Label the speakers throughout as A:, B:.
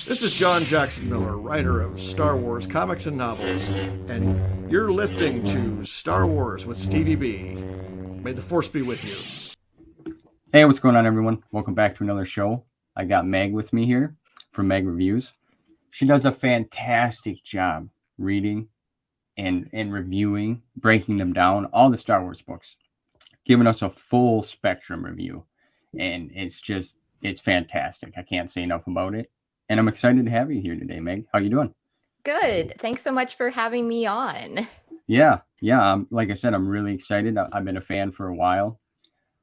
A: This is John Jackson Miller, writer of Star Wars comics and novels, and you're listening to Star Wars with Stevie B. May the Force be with you.
B: Hey, what's going on, everyone? Welcome back to another show. I got Meg with me here from Meg Reviews. She does a fantastic job reading and reviewing, breaking them down, all the Star Wars books, giving us a full spectrum review. And it's fantastic. I can't say enough about it. And I'm excited to have you here today, Meg. How you doing?
C: Good. Thanks so much for having me on.
B: Yeah. Like I said, I'm really excited. I've been a fan for a while.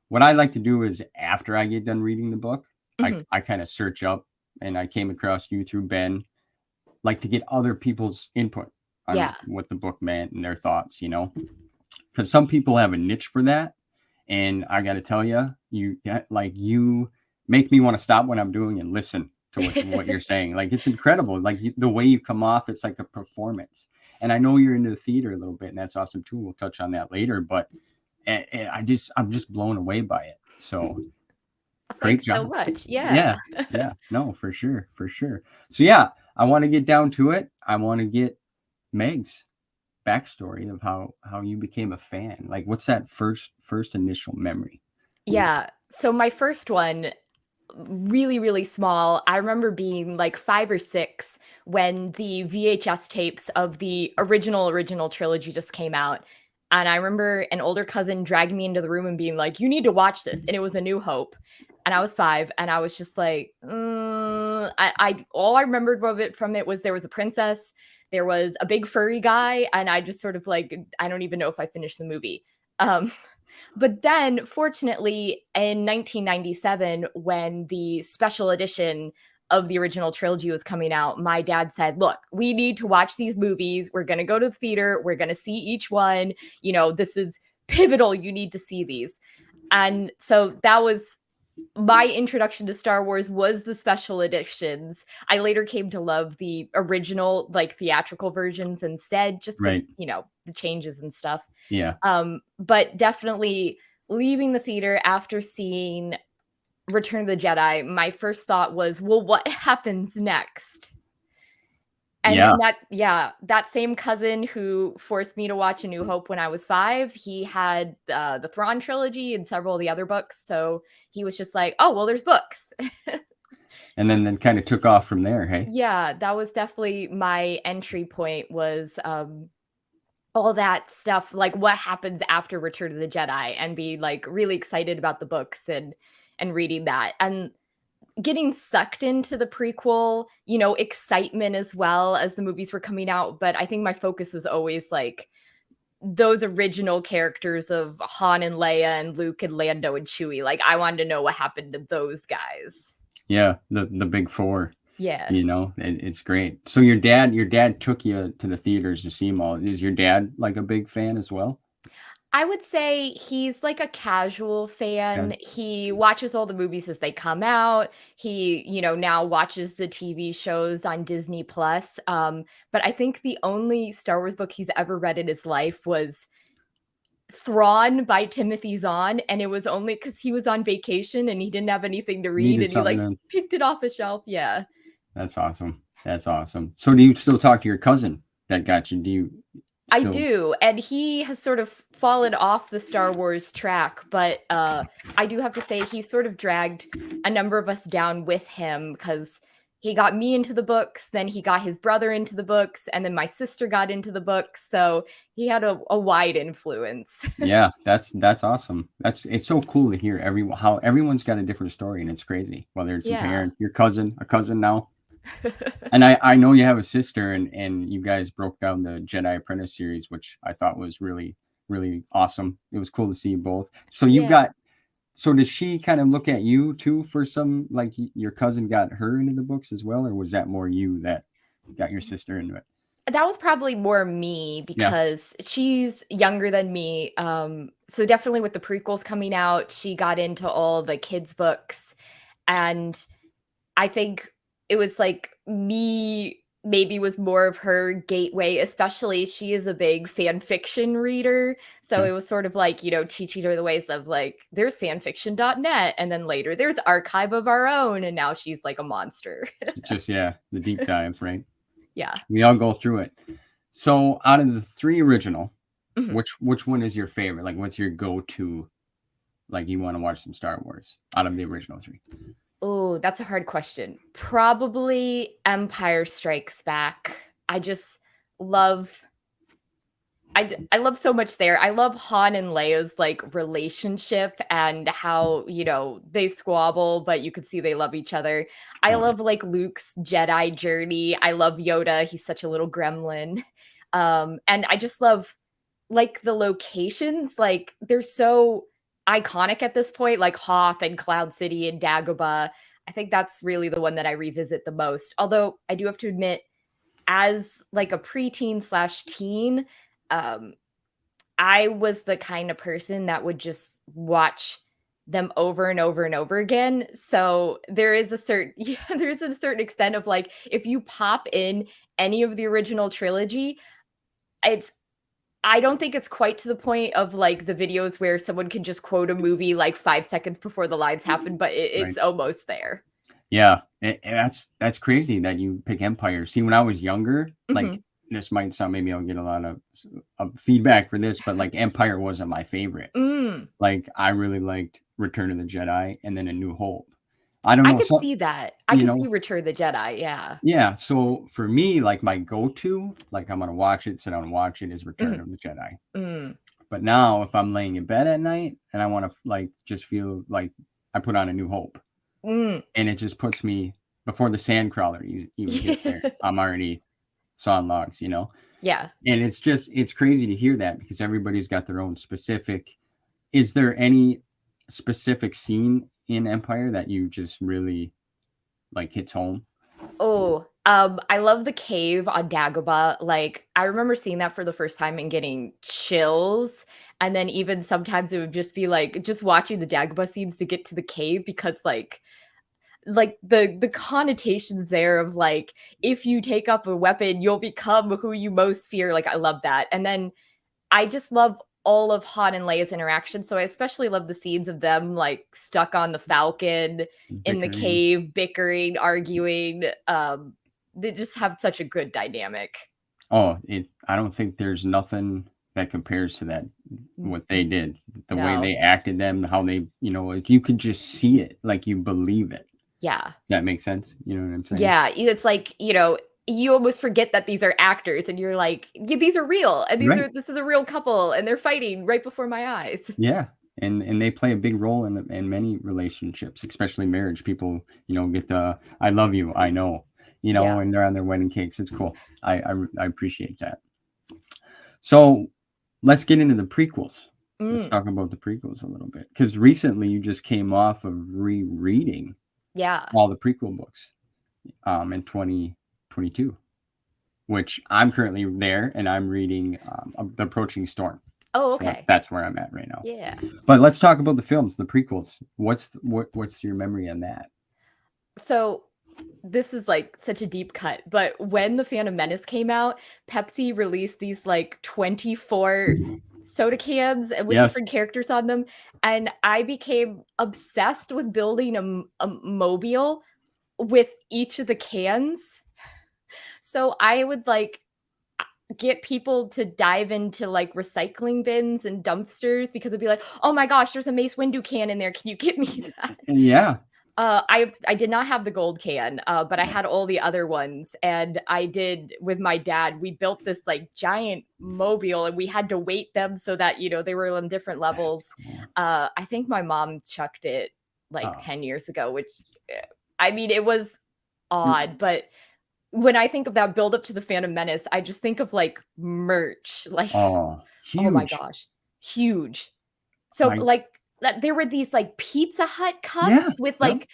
B: What I like to do is after I get done reading the book, I kind of search up, and I came across you through Ben, like to get other people's input on what the book meant and their thoughts, because some people have a niche for that. And I got to tell you, you make me want to stop what I'm doing and listen to what you're saying. Like, it's incredible. Like the way you come off, it's like a performance. And I know you're into the theater a little bit, and that's awesome too. We'll touch on that later, but I'm just blown away by it. So great job.
C: So much. Yeah.
B: No, for sure. So yeah, I want to get down to it. I want to get Meg's backstory of how you became a fan. Like, what's that first initial memory?
C: Yeah. So my first one, really, really small. I remember being like 5 or 6 when the VHS tapes of the original trilogy just came out. And I remember an older cousin dragging me into the room and being like, "You need to watch this." And it was A New Hope. And I was 5, and I was just like, I all I remembered from it was there was a princess, there was a big furry guy, and I just sort of like, I don't even know if I finished the movie. But then, fortunately, in 1997, when the special edition of the original trilogy was coming out, my dad said, "Look, we need to watch these movies. We're going to go to the theater. We're going to see each one. This is pivotal. You need to see these." And so that was my introduction to Star Wars, was the special editions. I later came to love the original, like theatrical versions instead, just because, the changes and stuff.
B: Yeah.
C: But definitely leaving the theater after seeing Return of the Jedi, my first thought was, well, what happens next? And that same cousin who forced me to watch A New Hope when I was 5, he had the Thrawn trilogy and several of the other books. So he was just like, "Oh, well, there's books."
B: And then kind of took off from there, hey?
C: Yeah, that was definitely my entry point, was all that stuff, like what happens after Return of the Jedi, and be like really excited about the books and reading that. And getting sucked into the prequel, excitement as well as the movies were coming out. But I think my focus was always like those original characters of Han and Leia and Luke and Lando and Chewie. Like, I wanted to know what happened to those guys.
B: Yeah, the big 4.
C: Yeah.
B: It's great. So your dad took you to the theaters to see them all. Is your dad like a big fan as well?
C: I would say he's like a casual fan. He watches all the movies as they come out. He, now watches the TV shows on Disney Plus. But I think the only Star Wars book he's ever read in his life was Thrawn by Timothy Zahn, and it was only because he was on vacation and he didn't have anything to read, and he picked it off a shelf. Yeah.
B: That's awesome. So do you still talk to your cousin that got you?
C: I do, and he has sort of fallen off the Star Wars track, but I do have to say he sort of dragged a number of us down with him, because he got me into the books, then he got his brother into the books, and then my sister got into the books, so he had a wide influence.
B: Yeah, that's awesome. It's so cool to hear how everyone's got a different story, and it's crazy. Whether it's a parent, your cousin, a cousin now. And I know you have a sister, and you guys broke down the Jedi Apprentice series, which I thought was really, really awesome. It was cool to see you both. So so does she kind of look at you too for some, like your cousin got her into the books as well, or was that more you that got your sister into it?
C: That was probably more me, because she's younger than me. So definitely with the prequels coming out, she got into all the kids' books, and I think it was like me maybe was more of her gateway, especially she is a big fan fiction reader. So
B: Okay.
C: it was sort of like, teaching her the ways of like, there's fanfiction.net. And then later there's Archive of Our Own. And now she's like a monster.
B: Just, the deep dive, right?
C: Yeah.
B: We all go through it. So out of the 3 original,
C: Mhm.
B: which one is your favorite? Like, what's your go-to? Like, you want to watch some Star Wars out of the original 3?
C: Oh, that's a hard question. Probably Empire Strikes Back. I just love I love so much there. I love Han and Leia's like relationship and how, they squabble, but you can see they love each other. I
B: Oh,
C: love like Luke's Jedi journey. I love Yoda. He's such a little gremlin. And I just love like the locations, like they're so iconic at this point, like Hoth and Cloud City and Dagobah. I think that's really the one that I revisit the most. Although I do have to admit, as like a preteen slash teen, um, I was the kind of person that would just watch them over and over and over again. So there is a certain there's a certain extent of like if you pop in any of the original trilogy, it's I don't think it's quite to the point of like the videos where someone can just quote a movie like 5 seconds before the lines happen, but
B: right.
C: it's almost there.
B: Yeah, and that's crazy that you pick Empire. See, when I was younger, like,
C: Mhm.
B: this might sound, maybe I'll get a lot of feedback for this, but like Empire wasn't my favorite.
C: Mm,
B: Like, I really liked Return of the Jedi and then A New Hope. I don't
C: I
B: know,
C: could
B: so
C: see that. I
B: you
C: could see
B: know,
C: Return of the Jedi, yeah.
B: yeah. So for me, like my go-to, like I'm gonna watch it, sit down and watch it, is Return
C: Mhm.
B: of the Jedi.
C: Mm.
B: But now, if I'm laying in bed at night and I want to like just feel like, I put on A New Hope,
C: Mm.
B: and it just puts me before the Sandcrawler even gets there. I'm already sawing logs,
C: Yeah.
B: and it's crazy to hear that because everybody's got their own specific. Is there any specific scene in Empire that you just really like hits home?
C: Oh, I love the cave on Dagobah. Like, I remember seeing that for the first time and getting chills. And then even sometimes it would just be like just watching the Dagobah scenes to get to the cave because like the connotations there of like if you take up a weapon, you'll become who you most fear. Like I love that. And then I just love all of Han and Leia's interaction. So I especially love the scenes of them like stuck on the Falcon in the
B: Bickering.
C: cave, bickering, arguing. They just have such a good dynamic.
B: Oh, I don't think there's nothing that compares to that. What they did, the way
C: No.
B: they acted them, how they, like you could just see it, like you believe it.
C: Yeah.
B: Does that make sense? You know what I'm saying?
C: Yeah. It's like, you almost forget that these are actors and you're like, yeah, these are real. And
B: Right.
C: this is a real couple and they're fighting right before my eyes.
B: Yeah. And they play a big role in many relationships, especially marriage. People, get the "I love you, I know,"
C: Yeah.
B: and they're on their wedding cakes. It's cool. I appreciate that. So let's get into the prequels. Let's
C: Mm,
B: talk about the prequels a little bit, because recently you just came off of rereading
C: yeah.
B: all the prequel books in 2022, which I'm currently there, and I'm reading The Approaching Storm.
C: Oh,
B: So
C: okay.
B: that's where I'm at right now.
C: Yeah.
B: But let's talk about the films, the prequels. What's your memory on that?
C: So this is like such a deep cut, but when The Phantom Menace came out, Pepsi released these like 24 soda cans and with
B: Yes.
C: different characters on them. And I became obsessed with building a mobile with each of the cans. So I would like get people to dive into like recycling bins and dumpsters because it'd be like, oh my gosh, there's a Mace Windu can in there. Can you get me that?
B: Yeah.
C: I did not have the gold can, but I had all the other ones, and I did with my dad. We built this like giant mobile, and we had to weight them so that they were on different levels.
B: Cool.
C: I think my mom chucked it like
B: Oh.
C: 10 years ago, which I mean it was odd, but when I think of that build up to the Phantom Menace, I just think of like merch, like
B: Oh,
C: oh my
B: huge.
C: gosh, huge. So,
B: My
C: like, that there were these, like, Pizza Hut cups
B: Yeah.
C: with,
B: Yep.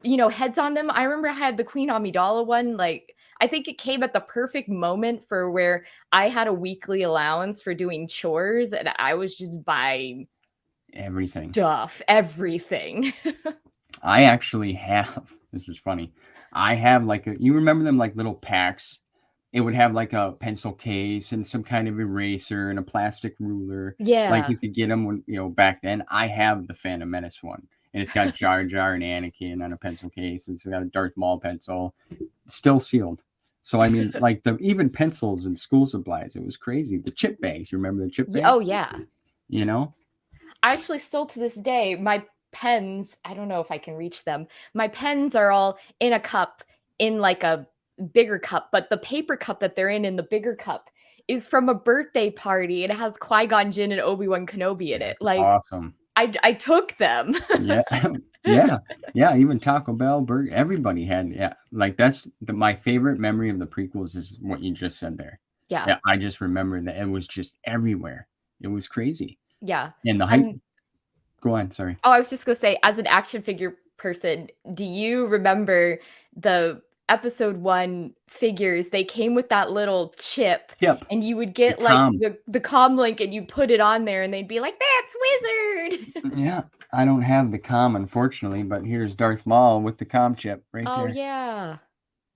C: like, heads on them. I remember I had the Queen Amidala one, like, I think it came at the perfect moment for where I had a weekly allowance for doing chores, and I was just buying
B: Everything.
C: stuff, everything.
B: I actually have this is funny. I have like you remember them like little packs it would have like a pencil case and some kind of eraser and a plastic ruler. Like
C: Yeah.
B: you could get them when, back then. I have the Phantom Menace one, and it's got Jar Jar and Anakin on a pencil case. And it's got a Darth Maul pencil, still sealed. So I mean, like even pencils and school supplies, it was crazy. The chip bags, you remember the chip bags?
C: Oh yeah.
B: I
C: actually still to this day, my pens, I don't know if I can reach them. My pens are all in a cup, in like a bigger cup, but the paper cup that they're in the bigger cup is from a birthday party. It has Qui-Gon Jinn and Obi-Wan Kenobi in it. Like
B: awesome.
C: I took them.
B: Yeah. Yeah. Even Taco Bell, Burger, everybody had. Yeah. Like that's my favorite memory of the prequels is what you just said there.
C: Yeah.
B: I just remember that it was just everywhere. It was crazy.
C: Yeah.
B: And the hype. Go on. Sorry.
C: Oh, I was just going to say, as an action figure person, do you remember the episode 1 figures? They came with that little chip.
B: Yep.
C: And you would get the comm link and you put it on there and they'd be like, that's Wizard.
B: Yeah. I don't have the comm, unfortunately, but here's Darth Maul with the comm chip right there.
C: Oh, yeah.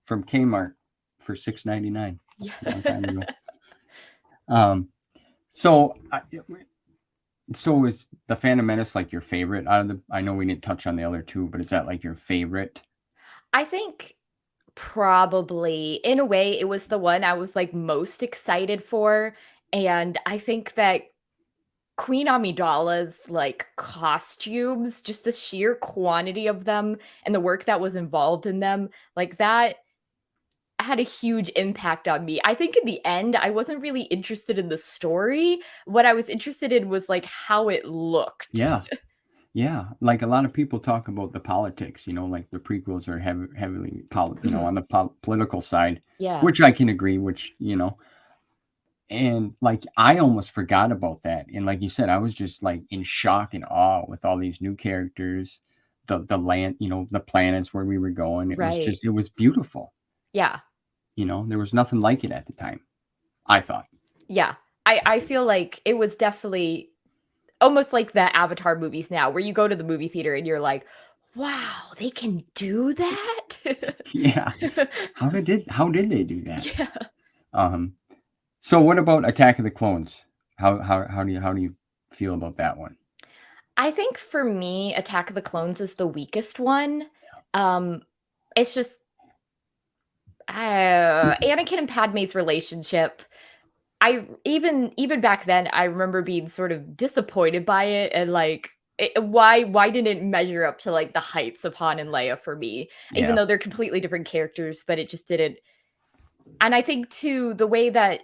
B: From Kmart for $6.99.
C: Yeah.
B: Long time ago. So is the Phantom Menace like your favorite out of the? I know we didn't touch on the other two, but is that like your favorite?
C: I think probably in a way it was the one I was like most excited for, and I think that Queen Amidala's like costumes, just the sheer quantity of them and the work that was involved in them, like that had a huge impact on me. I think in the end, I wasn't really interested in the story. What I was interested in was like how it looked.
B: Yeah. Yeah. Like a lot of people talk about the politics, like the prequels are heavily, on the political side,
C: Yeah.
B: which I can agree, and like, I almost forgot about that. And like you said, I was just like in shock and awe with all these new characters, the land, the planets where we were going. It was beautiful.
C: Yeah.
B: There was nothing like it at the time, I thought.
C: Yeah. I feel like it was definitely almost like the Avatar movies now, where you go to the movie theater and you're like, wow, they can do that?
B: Yeah. How did they do that?
C: Yeah.
B: So what about Attack of the Clones? How do you feel about that one?
C: I think for me, Attack of the Clones is the weakest one. It's just Anakin and Padme's relationship. I even back then, I remember being sort of disappointed by it, and like, why didn't it measure up to like the heights of Han and Leia for me? Even though they're completely different characters, but it just didn't. And I think too, the way that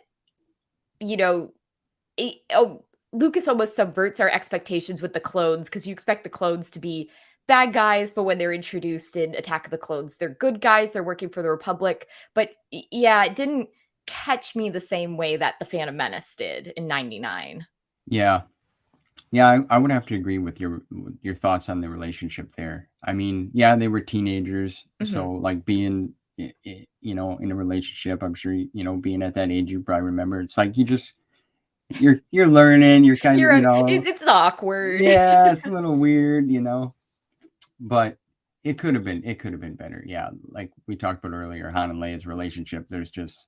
C: Lucas almost subverts our expectations with the clones, because you expect the clones to be bad guys, but when they're introduced in Attack of the Clones, they're good guys. They're working for the Republic. But yeah, it didn't catch me the same way that the Phantom Menace did in '99.
B: Yeah, I would have to agree with your thoughts on the relationship there. I mean, yeah, they were teenagers, so like being in a relationship, I'm sure being at that age, you probably remember. It's like you're learning. You're kind of
C: it's awkward.
B: Yeah, it's a little weird, but it could have been better. Yeah, like we talked about earlier, Han and Leia's relationship. There's just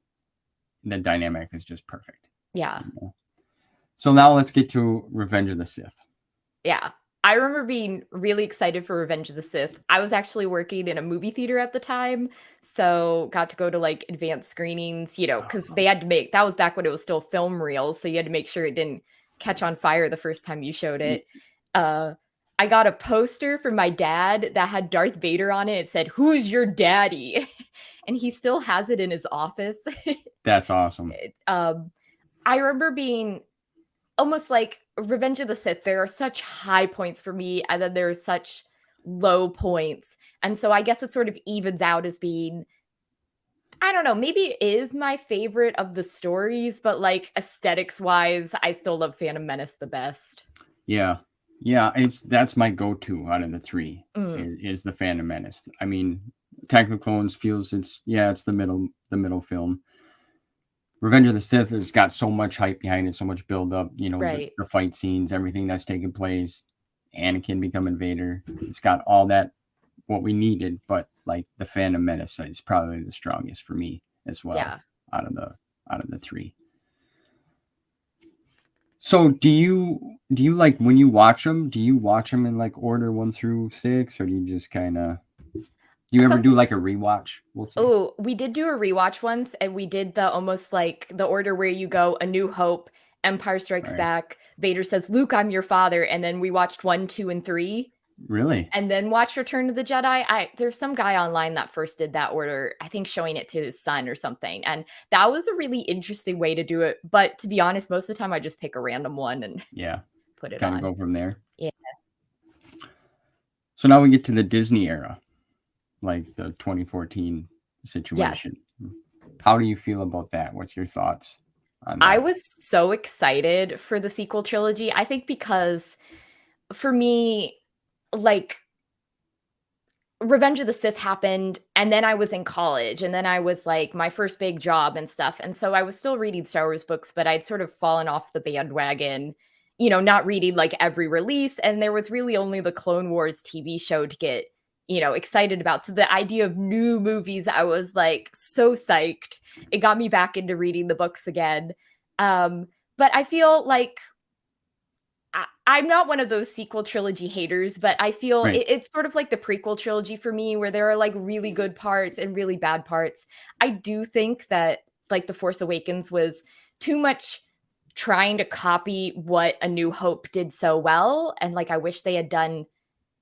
B: the dynamic is just perfect.
C: Yeah.
B: So now let's get to Revenge of the Sith.
C: Yeah. I remember being really excited for Revenge of the Sith. I was actually working in a movie theater at the time, so got to go to like advanced screenings, because they had to that was back when it was still film reels, so you had to make sure it didn't catch on fire the first time you showed it. I got a poster from my dad that had Darth Vader on it. It said, "Who's your daddy?" And he still has it in his office.
B: That's awesome.
C: I remember being almost like Revenge of the Sith. There are such high points for me, and then there's such low points. And so I guess it sort of evens out as being, I don't know, maybe it is my favorite of the stories, but like aesthetics wise, I still love Phantom Menace the best.
B: Yeah, that's my go-to out of the three is the Phantom Menace. I mean, Attack of the Clones feels it's the middle film. Revenge of the Sith has got so much hype behind it, so much build up, the fight scenes, everything that's taking place, Anakin becoming Vader. It's got all that what we needed, but like the Phantom Menace is probably the strongest for me as well.
C: Yeah.
B: out of the three. So do you like when you watch them? Do you watch them in like order 1 through 6, or do you just kind of? Do you ever do like a rewatch?
C: Oh, we did do a rewatch once, and we did the almost like the order where you go A New Hope, Empire Strikes Back, Vader says, "Luke, I'm your father," and then we watched 1, 2, and 3.
B: Really?
C: And then watched Return of the Jedi. There's some guy online that first did that order, I think showing it to his son or something. And that was a really interesting way to do it. But to be honest, most of the time I just pick a random one and put it
B: kind
C: on.
B: of go from there.
C: Yeah.
B: So now we get to the Disney era, like the 2014 situation. Yes. How do you feel about that? What's your thoughts on that?
C: I was so excited for the sequel trilogy. I think because for me, like Revenge of the Sith happened, and then I was in college, and then I was like my first big job and stuff. And so I was still reading Star Wars books, but I'd sort of fallen off the bandwagon, not reading like every release. And there was really only the Clone Wars TV show to get, excited about. So the idea of new movies, I was like so psyched. It got me back into reading the books again. But I feel like I'm not one of those sequel trilogy haters, but I feel it's sort of like the prequel trilogy for me, where there are like really good parts and really bad parts. I do think that like The Force Awakens was too much trying to copy what A New Hope did so well. And like, I wish they had done,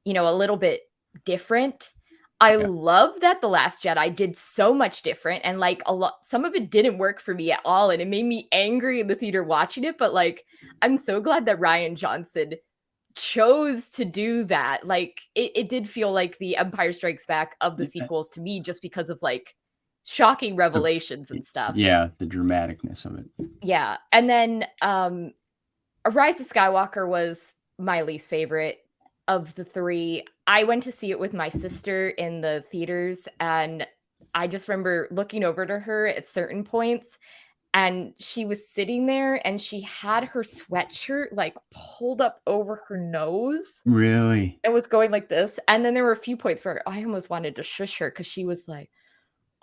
C: a little bit different. I love that The Last Jedi did so much different, and like some of it didn't work for me at all, and it made me angry in the theater watching it. But like, I'm so glad that Rian Johnson chose to do that. Like, it did feel like the Empire Strikes Back of the sequels to me, just because of like shocking revelations and stuff.
B: Yeah, the dramaticness of it.
C: Yeah, and then Rise of Skywalker was my least favorite of the three. I went to see it with my sister in the theaters, and I just remember looking over to her at certain points, and she was sitting there and she had her sweatshirt like pulled up over her nose.
B: Really?
C: It was going like this. And then there were a few points where I almost wanted to shush her because she was like,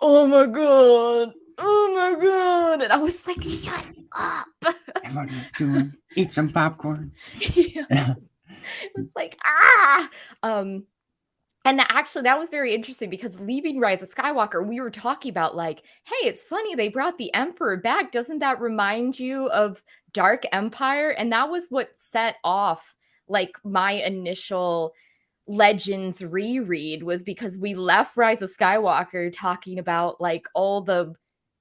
C: "Oh my God. Oh my God." And I was like, "Shut up."
B: What are you doing? Eat some popcorn.
C: Yeah. It was like, and actually that was very interesting, because leaving Rise of Skywalker, we were talking about like, hey, it's funny they brought the Emperor back. Doesn't that remind you of Dark Empire? And that was what set off like my initial Legends reread, was because we left Rise of Skywalker talking about like all the,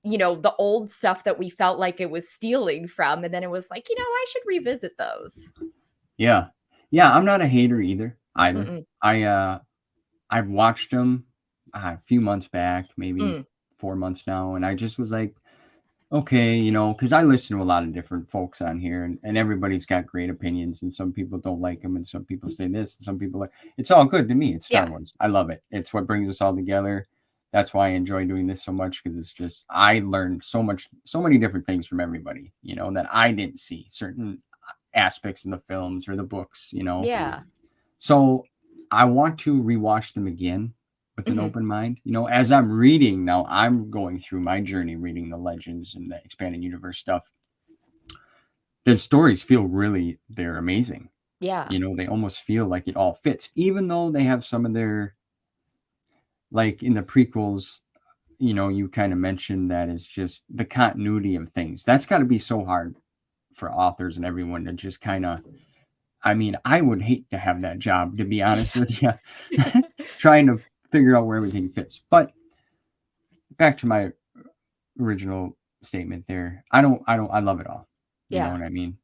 C: the old stuff that we felt like it was stealing from. And then it was like, I should revisit those.
B: Yeah. Yeah, I'm not a hater either. I've watched them a few months back, maybe 4 months now, and I just was like, okay, because I listen to a lot of different folks on here, and everybody's got great opinions, and some people don't like them, and some people say this, and some people like. It's all good to me. It's Star Wars. I love it. It's what brings us all together. That's why I enjoy doing this so much, because it's just I learned so many different things from everybody, that I didn't see certain aspects in the films or the books,
C: Yeah.
B: So I want to rewatch them again with an open mind. As I'm reading now, I'm going through my journey reading the Legends and the expanded universe stuff. The stories feel they're amazing.
C: Yeah.
B: They almost feel like it all fits, even though they have some of their, like in the prequels, you kind of mentioned that it's just the continuity of things. That's got to be so hard for authors and everyone to just kind of, I would hate to have that job, to be honest with you, trying to figure out where everything fits. But back to my original statement there, I love it all. You know what I mean?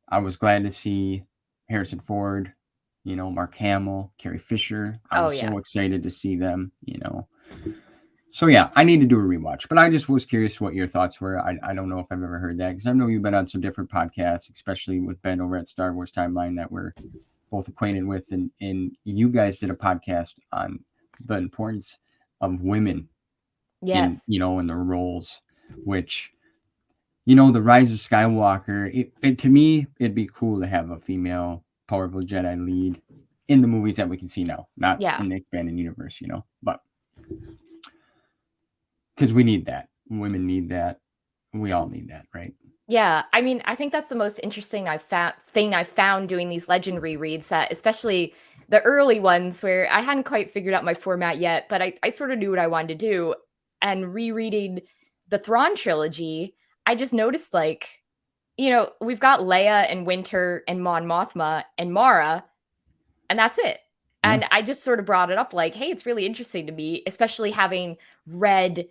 B: I was glad to see Harrison Ford, Mark Hamill, Carrie Fisher. I was so excited to see them, So yeah, I need to do a rewatch, but I just was curious what your thoughts were. I don't know if I've ever heard that, because I know you've been on some different podcasts, especially with Ben over at Star Wars Timeline, that we're both acquainted with, and you guys did a podcast on the importance of women, in their roles, which, the Rise of Skywalker. It to me, it'd be cool to have a female powerful Jedi lead in the movies that we can see now, not in the expanded universe, but. Because we need that. women need that. We all need that, right?
C: Yeah, I mean, I think that's the most interesting thing I've found doing these legend rereads, that especially the early ones where I hadn't quite figured out my format yet, but I sort of knew what I wanted to do. And rereading the Thrawn trilogy, I just noticed, like, we've got Leia and Winter and Mon Mothma and Mara, and that's it.
B: Yeah.
C: And I just sort of brought it up like, hey, it's really interesting to me, especially having read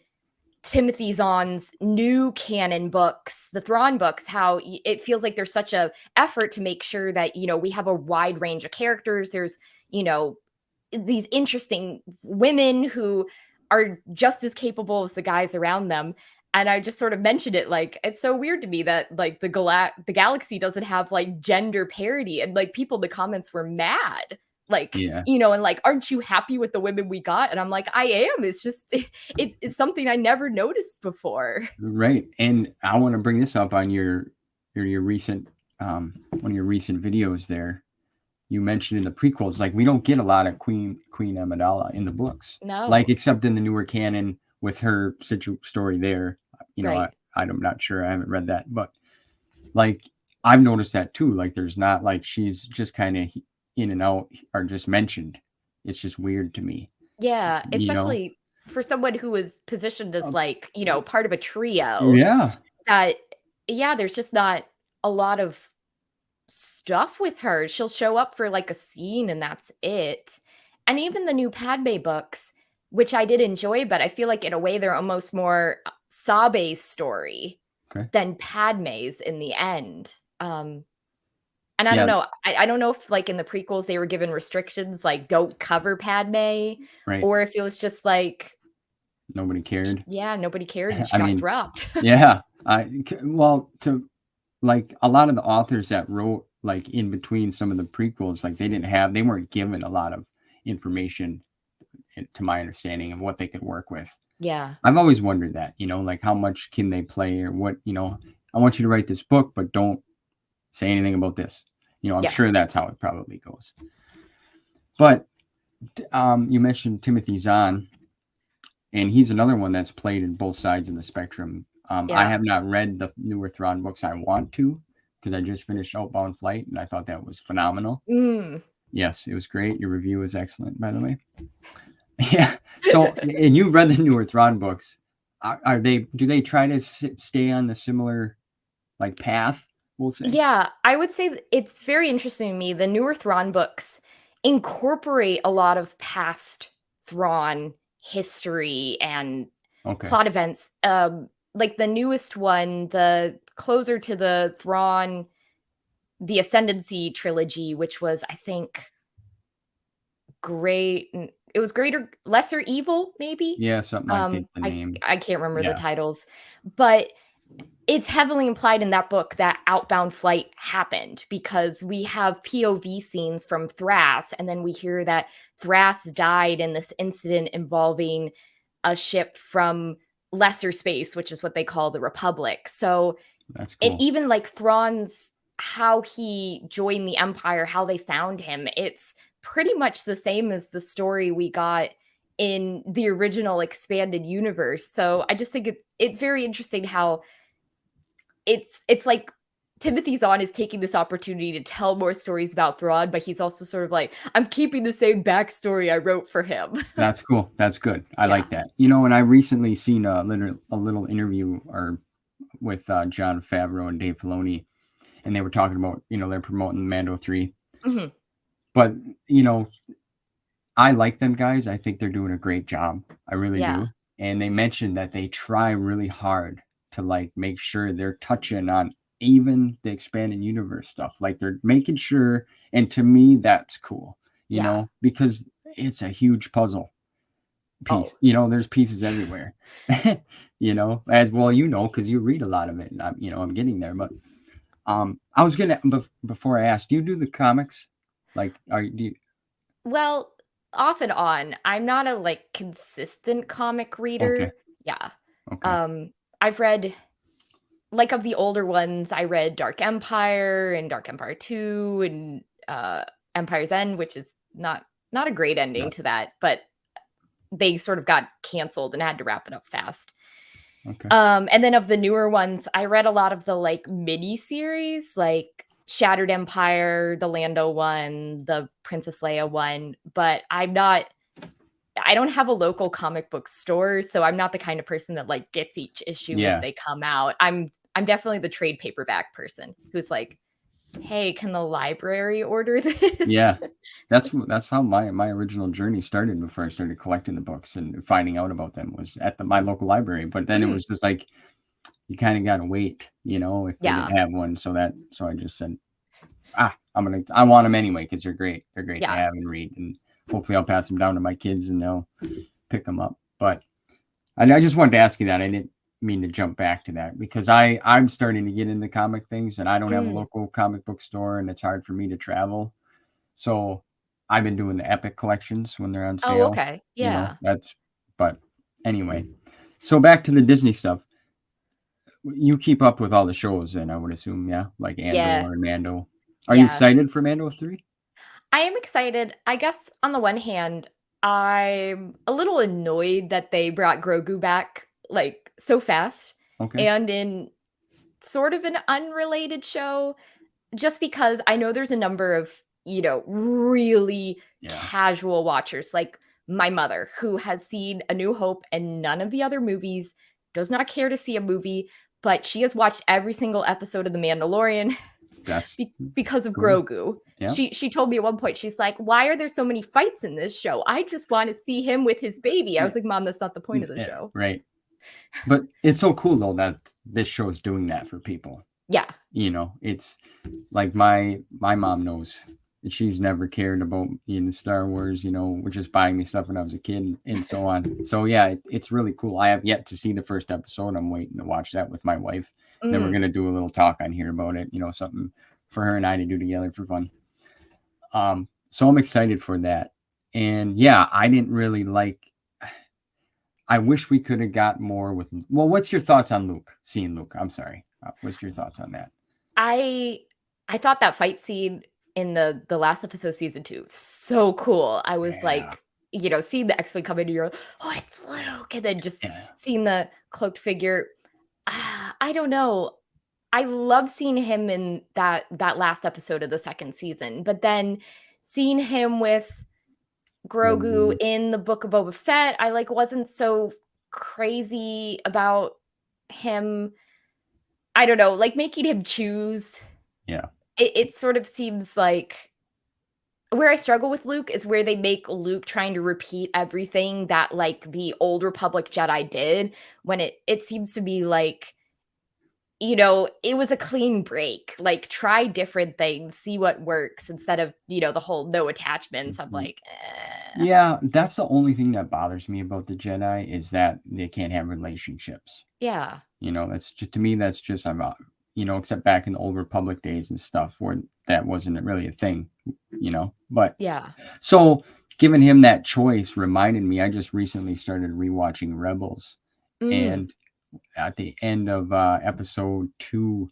C: Timothy Zahn's new canon books, the Thrawn books, how it feels like there's such a effort to make sure that, we have a wide range of characters. There's, these interesting women who are just as capable as the guys around them. And I just sort of mentioned it, like, it's so weird to me that, like, the galaxy doesn't have, like, gender parity. And, like, people in the comments were mad. Like,
B: Yeah.
C: and like, aren't you happy with the women we got? And I'm like, I am. It's just, it's something I never noticed before.
B: Right. And I want to bring this up on your recent, one of your recent videos there. You mentioned in the prequels, like, we don't get a lot of Queen Amidala in the books.
C: No.
B: Like, except in the newer canon with her story there.
C: Right.
B: I'm not sure. I haven't read that. But, like, I've noticed that too. Like, there's not, like, she's just kind of in and out are just mentioned. It's just weird to me.
C: Yeah, especially for someone who was positioned as, like, part of a trio.
B: Yeah.
C: That, yeah, there's just not a lot of stuff with her. She'll show up for, like, a scene and that's it. And even the new Padme books, which I did enjoy, but I feel like in a way they're almost more Sabe's story than Padme's in the end. And I don't know. I don't know if, like, in the prequels they were given restrictions, like, don't cover Padme,
B: Right.
C: or if it was just like
B: nobody cared.
C: Yeah, nobody cared, and she got dropped.
B: Yeah. To, like, a lot of the authors that wrote, like, in between some of the prequels, like, they weren't given a lot of information, to my understanding, of what they could work with.
C: Yeah.
B: I've always wondered that, like, how much can they play, or what, I want you to write this book, but don't say anything about this. I'm sure that's how it probably goes. But you mentioned Timothy Zahn, and he's another one that's played in both sides of the spectrum. I have not read the newer Thrawn books. I want to, because I just finished Outbound Flight, and I thought that was phenomenal. Yes, it was great. Your review was excellent, by the way. Yeah. So, and you've read the newer Thrawn books. Do they try to stay on the similar, like, path? We'll say.
C: Yeah, I would say it's very interesting to me. The newer Thrawn books incorporate a lot of past Thrawn history and plot events. Like the newest one, the closer to the Thrawn, the Ascendancy trilogy, which was, I think, it was Greater Lesser Evil, maybe.
B: Yeah, something. I think the name.
C: I can't remember the titles, but it's heavily implied in that book that Outbound Flight happened, because we have POV scenes from Thras, and then we hear that Thras died in this incident involving a ship from lesser space, which is what they call the Republic. So
B: that's cool.
C: And even, like, Thrawn's, how he joined the Empire, how they found him, it's pretty much the same as the story we got in the original expanded universe. So I just think it's very interesting how it's like Timothy Zahn is taking this opportunity to tell more stories about Thrawn, but he's also sort of like, I'm keeping the same backstory I wrote for him.
B: That's cool. That's good. I like that. And I recently seen a little interview with Jon Favreau and Dave Filoni, and they were talking about, they're promoting Mando 3.
C: Mm-hmm.
B: But, I like them guys. I think they're doing a great job. I really do. And they mentioned that they try really hard to, like, make sure they're touching on even the expanded universe stuff. Like, they're making sure, and to me, that's cool, because it's a huge puzzle piece. There's pieces everywhere, as well, because you read a lot of it, and I'm getting there. But I was gonna, before I asked, do you do the comics? Like, do you?
C: Well, off and on. I'm not a, like, consistent comic reader.
B: Okay.
C: Yeah.
B: Okay.
C: I've read, like, of the older ones, I read Dark Empire and Dark Empire 2 and Empire's End, which is not a great ending to that, but they sort of got canceled and had to wrap it up fast.
B: Okay.
C: And then of the newer ones, I read a lot of the like mini series, like Shattered Empire, the Lando one, the Princess Leia one, but I don't have a local comic book store, so I'm not the kind of person that like gets each issue as
B: Yeah.
C: they come out. I'm definitely the trade paperback person who's like, "Hey, can the library order this?"
B: Yeah. That's how my original journey started before I started collecting the books and finding out about them was at my local library. But then it was just like you kind of gotta wait, if they didn't
C: Yeah.
B: have one. So I just said, I want them anyway because they're great. They're great to
C: Yeah.
B: have and read, and hopefully I'll pass them down to my kids and they'll pick them up. But I just wanted to ask you that. I didn't mean to jump back to that because I'm starting to get into comic things and I don't have a local comic book store and it's hard for me to travel. So I've been doing the Epic collections when they're on
C: Oh,
B: sale.
C: okay. Yeah.
B: But anyway, so back to the Disney stuff. You keep up with all the shows then, I would assume, yeah? Like Andor
C: Yeah.
B: and Mando. Are you excited for Mando 3?
C: I am excited. I guess on the one hand, I'm a little annoyed that they brought Grogu back like so fast
B: Okay.
C: and in sort of an unrelated show, just because I know there's a number of, really casual watchers, like my mother, who has seen A New Hope and none of the other movies, does not care to see a movie, but she has watched every single episode of The Mandalorian
B: That's
C: because of
B: cool.
C: Grogu.
B: Yeah.
C: She told me at one point, she's like, "Why are there so many fights in this show? I just want to see him with his baby." I was like, "Mom, that's not the point of the show."
B: Right. But it's so cool though that this show is doing that for people.
C: Yeah.
B: It's like my mom knows she's never cared about Star Wars, which is buying me stuff when I was a kid and so on. So yeah, it's really cool. I have yet to see the first episode. I'm waiting to watch that with my wife. Then we're gonna do a little talk on here about it, something for her and I to do together for fun. So I'm excited for that. And yeah, I didn't really I wish we could have got more with. Well, what's your thoughts on Luke? Seeing Luke, I'm sorry. What's your thoughts on that?
C: I thought that fight scene in the last episode, season 2, so cool. I was like, seeing the X-Wing come in, you're like, "Oh, it's Luke," and then just seeing the cloaked figure. I don't know. I love seeing him in that last episode of the second season, but then seeing him with Grogu in the Book of Boba Fett, I wasn't so crazy about him. I don't know, making him choose.
B: Yeah.
C: It sort of seems like where I struggle with Luke is where they make Luke trying to repeat everything that the old Republic Jedi did when it seems to be it was a clean break. Try different things, see what works instead of, the whole no attachments. I'm like,
B: Yeah, that's the only thing that bothers me about the Jedi is that they can't have relationships.
C: Yeah.
B: That's just to me, that's just about, except back in the old Republic days and stuff where that wasn't really a thing, But
C: yeah.
B: So giving him that choice reminded me, I just recently started rewatching Rebels. And at the end of episode 2,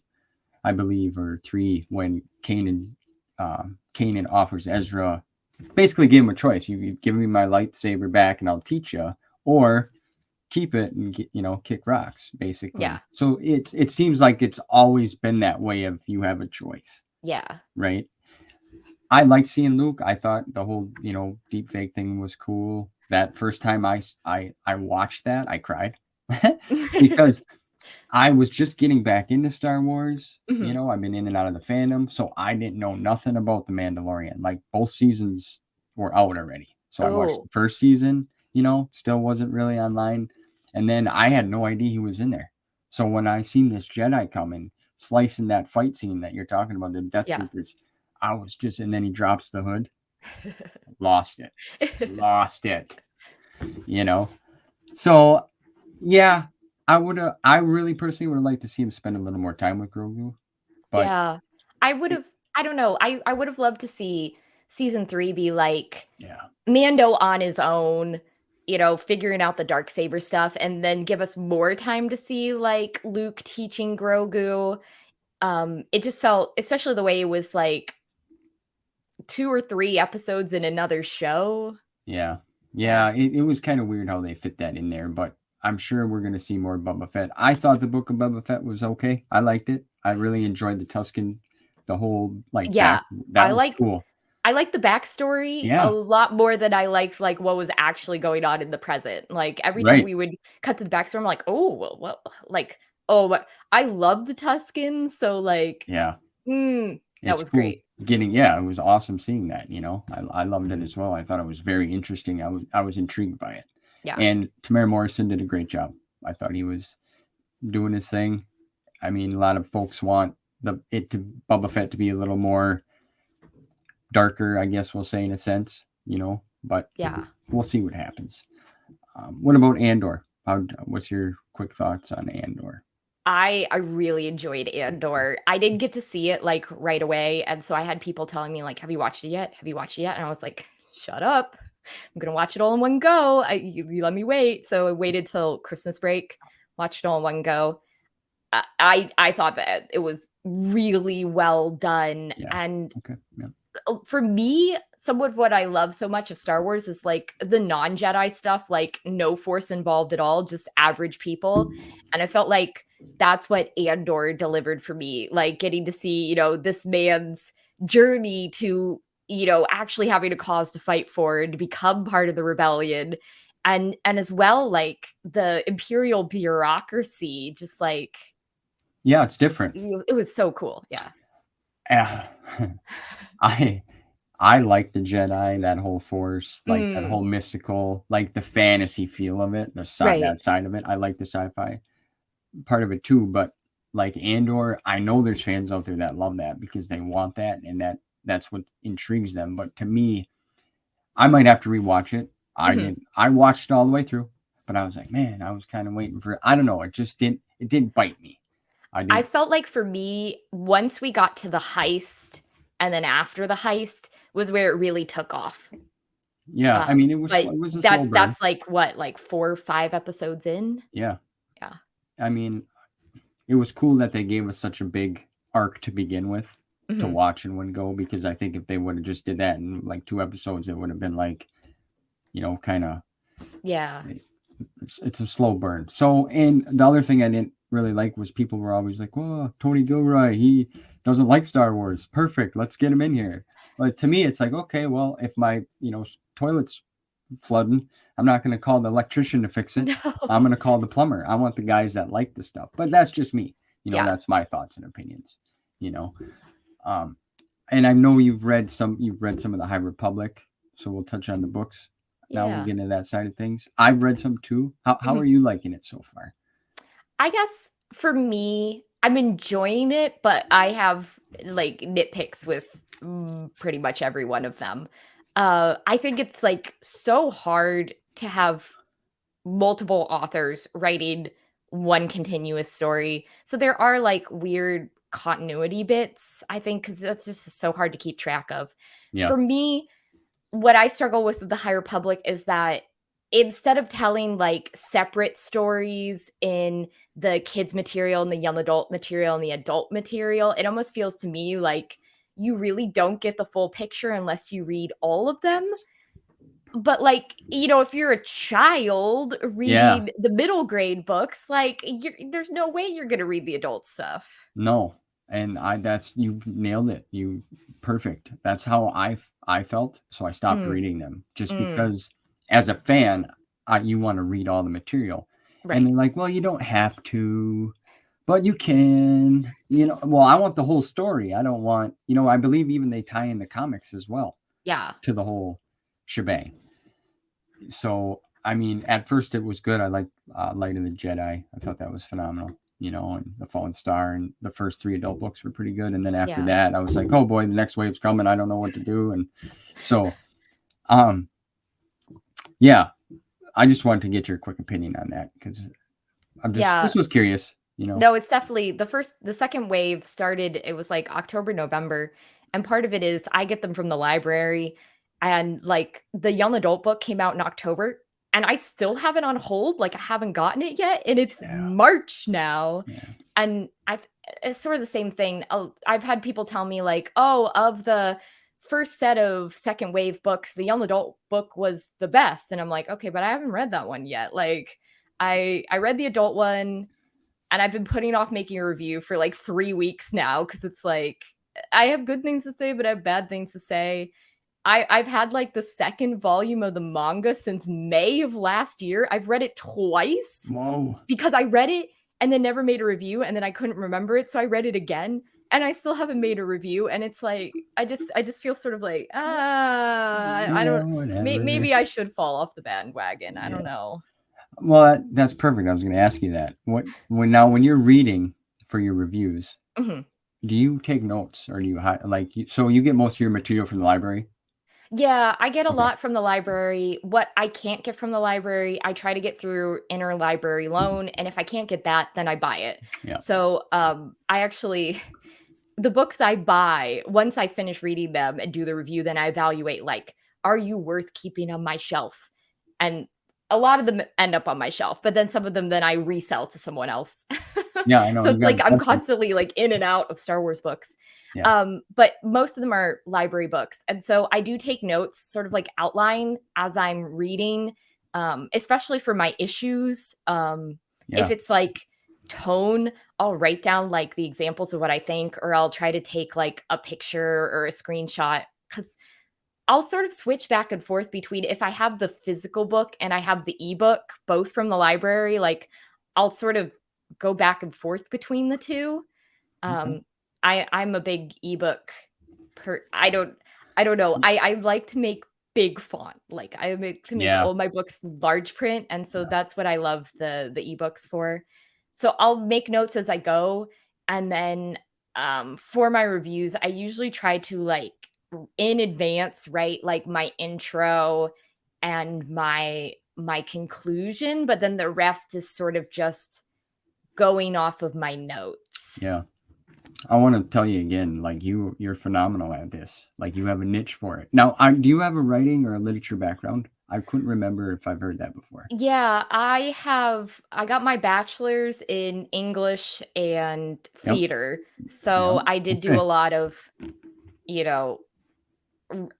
B: I believe, or 3, when Kanan offers Ezra, basically give him a choice. You give me my lightsaber back and I'll teach you, or keep it and kick rocks, basically.
C: Yeah.
B: So it seems like it's always been that way of you have a choice.
C: Yeah.
B: Right. I liked seeing Luke. I thought the whole deep fake thing was cool. That first time I watched that, I cried because I was just getting back into Star Wars. I've been in and out of the fandom, so I didn't know nothing about the Mandalorian. Both seasons were out already, so I watched the first season. Still wasn't really online, and then I had no idea he was in there. So when I seen this Jedi coming, slicing that fight scene that you're talking about, the Death Troopers, I was just, and then he drops the hood, lost it. So yeah. I really personally would have liked to see him spend a little more time with Grogu. But
C: yeah, I would have, I don't know. I would have loved to see season 3 be Mando on his own, figuring out the Darksaber stuff, and then give us more time to see Luke teaching Grogu. It just felt, especially the way it was 2 or 3 episodes in another show.
B: Yeah. It was kind of weird how they fit that in there, but I'm sure we're going to see more Boba Fett. I thought the Book of Boba Fett was okay. I liked it. I really enjoyed the Tusken, the whole like
C: Yeah,
B: back. That
C: I
B: was
C: like
B: cool.
C: I like the backstory a
B: Yeah,
C: lot more than I liked, like, what was actually going on in the present. Like, every time
B: right.
C: we would cut to the backstory, I'm like, "Oh, well, like, oh, but I love the Tuskens, so, like,
B: Yeah,
C: that
B: it's
C: was
B: cool
C: great."
B: getting. Yeah, it was awesome seeing that. I loved it as well. I thought it was very interesting. I was intrigued by it,
C: Yeah.
B: and Tamara Morrison did a great job. I thought he was doing his thing. I mean, a lot of folks want Boba Fett to be a little more darker, I guess we'll say in a sense, but
C: Yeah.
B: we'll see what happens. What about Andor? What's your quick thoughts on Andor?
C: I really enjoyed Andor. I didn't get to see it, like, right away, and so I had people telling me, like, "Have you watched it yet? Have you watched it yet?" And I was like, "Shut up. I'm gonna watch it all in one go. You let me wait." So I waited till Christmas break, watched it all in one go. I thought that it was really well done,
B: Yeah.
C: and
B: Okay. Yeah.
C: for me, some of what I love so much of Star Wars is, like, the non-Jedi stuff, like, no Force involved at all, just average people, and I felt like that's what Andor delivered for me, like, getting to see, this man's journey to, actually having a cause to fight for and to become part of the rebellion, and as well, like, the Imperial bureaucracy, just, like,
B: Yeah, it's different.
C: it was so cool, yeah.
B: Uh, I I like the Jedi, that whole Force, like that
C: Mm,
B: whole mystical, like the fantasy feel of it,
C: right.
B: that side of it. I like the sci-fi part of it too, but like Andor, I know there's fans out there that love that because they want that, and that's what intrigues them. But to me, I might have to rewatch it. I
C: Mhm.
B: didn't. I watched it all the way through, but I was like, man, I was kind of waiting for. I don't know. It just didn't. It didn't bite me. I
C: I
B: didn't.
C: felt like for me, once we got to the heist and then after the heist was where it really took off.
B: Yeah, I mean, it was
C: But
B: slow. It was a slow burn.
C: that's like what, like 4 or 5 episodes in?
B: Yeah,
C: Yeah.
B: I mean, it was cool that they gave us such a big arc to begin with to
C: Mhm.
B: watch in one go because I think if they would have just did that in like 2 episodes, it would have been like, kind of
C: Yeah.
B: it's a slow burn. So, and the other thing I didn't really like was people were always like, "Oh, Tony Gilroy, he doesn't like Star Wars. Perfect, let's get him in here." But to me, it's like, okay, well, if my toilet's flooding, I'm not going to call the electrician to fix it. I'm
C: No.
B: going to call the plumber. I want the guys that like the stuff. But that's just me.
C: Yeah.
B: That's my thoughts and opinions. You know, um, and I know you've read some of the High Republic, so we'll touch on the books. Now we'll
C: Yeah.
B: get into that side of things. I've read some too. How
C: Mhm.
B: are you liking it so far?
C: I guess for me, I'm enjoying it, but I have, like, nitpicks with, pretty much every one of them. I think it's, like, so hard to have multiple authors writing one continuous story. So there are like weird continuity bits, I think, because that's just so hard to keep track of.
B: Yeah.
C: For me, what I struggle with the High Republic is that instead of telling like separate stories in the kids material and the young adult material and the adult material, it almost feels to me like you really don't get the full picture unless you read all of them. But, like, if you're a child
B: Yeah.
C: reading the middle grade books, like, there's no way you're gonna read the adult stuff.
B: No. And that's you nailed it. You perfect. That's how I felt. So I stopped
C: Mm,
B: reading them just
C: mm,
B: because as a fan, you want to read all the material. And
C: right.
B: they're like, well, you don't have to, but you can. Well, I want the whole story. I don't want, I believe even they tie in the comics as well
C: Yeah.
B: to the whole shebang. So, I mean, at first it was good. I liked Light of the Jedi. I thought that was phenomenal, and The Fallen Star, and the first 3 adult books were pretty good. And then after
C: Yeah.
B: that, I was like, oh boy, the next wave's coming. I don't know what to do. And so, um, yeah, I just wanted to get your quick opinion on that because I'm
C: Yeah.
B: just was curious.
C: No, it's definitely the second wave started, it was, like, October, November, and part of it is I get them from the library, and, like, the young adult book came out in October, and I still have it on hold, like, I haven't gotten it yet, and it's
B: Yeah,
C: March now.
B: yeah,
C: And it's sort of the same thing. I've had people tell me like, "Oh, of the first set of second wave books, the young adult book was the best." And I'm like, "Okay, but I haven't read that one yet." Like, I read the adult one, and I've been putting off making a review for like 3 weeks now because it's like I have good things to say, but I have bad things to say. I've had like the second volume of the manga since May of last year. I've read it twice
B: Whoa.
C: because I read it and then never made a review, and then I couldn't remember it, so I read it again, and I still haven't made a review. And it's like I just feel sort of like I don't.
B: Whatever.
C: Maybe I should fall off the bandwagon. I don't
B: Yeah.
C: know.
B: Well, that's perfect. I was going to ask you that. When you're reading for your reviews,
C: Mhm.
B: do you take notes, or do you so you get most of your material from the library?
C: Yeah, I get a
B: Okay.
C: lot from the library. What I can't get from the library, I try to get through interlibrary loan, and if I can't get that, then I buy it.
B: Yeah.
C: So, I actually the books I buy, once I finish reading them and do the review, then I evaluate like, are you worth keeping on my shelf? And a lot of them end up on my shelf, but then some of them then I resell to someone else.
B: Yeah, I know.
C: So
B: You
C: it's
B: got
C: like I'm
B: that's
C: constantly like in and out of Star Wars books.
B: yeah.
C: But most of them are library books. And so I do take notes, sort of like outline as I'm reading, especially for my issues. If
B: Yeah.
C: it's like tone, I'll write down like the examples of what I think, or I'll try to take like a picture or a screenshot because I'll sort of switch back and forth between if I have the physical book and I have the ebook, both from the library, like I'll sort of go back and forth between the two.
B: Okay.
C: I'm a big ebook I don't know. I like to make big font. Like I make to make
B: Yeah.
C: all my books large print, and so that's what I love the ebooks for. So I'll make notes as I go, and then for my reviews, I usually try to like in advance write like my intro and my conclusion, but then the rest is sort of just going off of my notes.
B: Yeah. I want to tell you again, like you're phenomenal at this. Like you have a niche for it. Now, do you have a writing or a literature background? I couldn't remember if I've heard that before.
C: Yeah, I got my bachelor's in English and
B: Yep.
C: theater.
B: Yep.
C: So I did do
B: Okay.
C: a lot of, you know,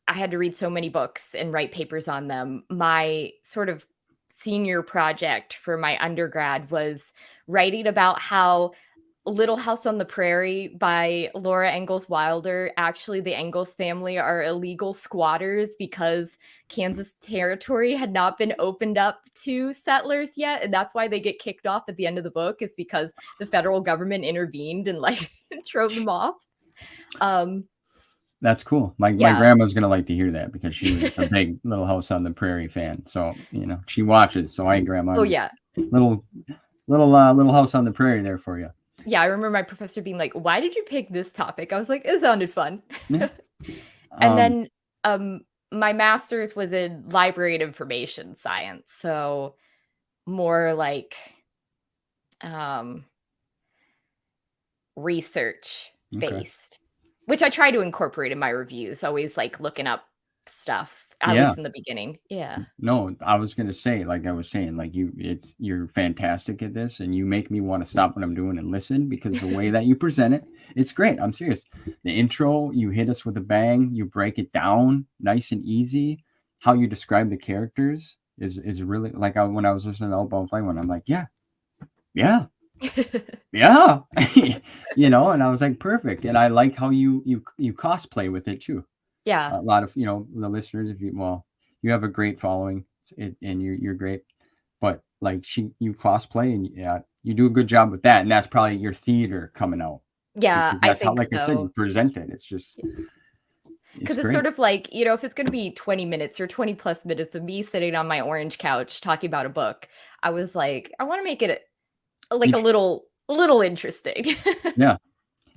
C: I had to read so many books and write papers on them. My sort of senior project for my undergrad was writing about how Little House on the Prairie by Laura Ingalls Wilder. Actually, the Ingalls family are illegal squatters because Kansas territory had not been opened up to settlers yet. And that's why they get kicked off at the end of the book, is because the federal government intervened and like drove them off.
B: That's cool. My
C: Yeah.
B: grandma's gonna like to hear that because she was a big Little House on the Prairie fan. So she watches. So I grandma,
C: Oh,
B: just
C: yeah.
B: little House on the Prairie there for you.
C: Yeah. I remember my professor being like, why did you pick this topic? I was like, it sounded fun.
B: Yeah.
C: And then my master's was in library and information science. So more like research
B: Okay.
C: based, which I try to incorporate in my reviews, always like looking up stuff, at
B: Yeah.
C: least in the beginning. Yeah.
B: No, I was gonna say, like I was saying, like you're fantastic at this, and you make me want to stop what I'm doing and listen because the way that you present it, it's great. I'm serious. The intro, you hit us with a bang. You break it down nice and easy. How you describe the characters is really like when I was listening to Outbound Flight one, I'm like, yeah, yeah, yeah, and I was like, perfect. And I like how you cosplay with it too.
C: Yeah.
B: A lot of the listeners, you have a great following, and you're great, but like you cosplay, and yeah, you do a good job with that, and that's probably your theater coming out,
C: Yeah,
B: because
C: I
B: that's how,
C: think
B: like I said, you
C: so.
B: present it. It's just it's
C: Because it's
B: great.
C: sort of like, if it's going to be 20 minutes or 20 plus minutes of me sitting on my orange couch talking about a book, I was like, I want to make it like a
B: You-
C: little interesting.
B: yeah,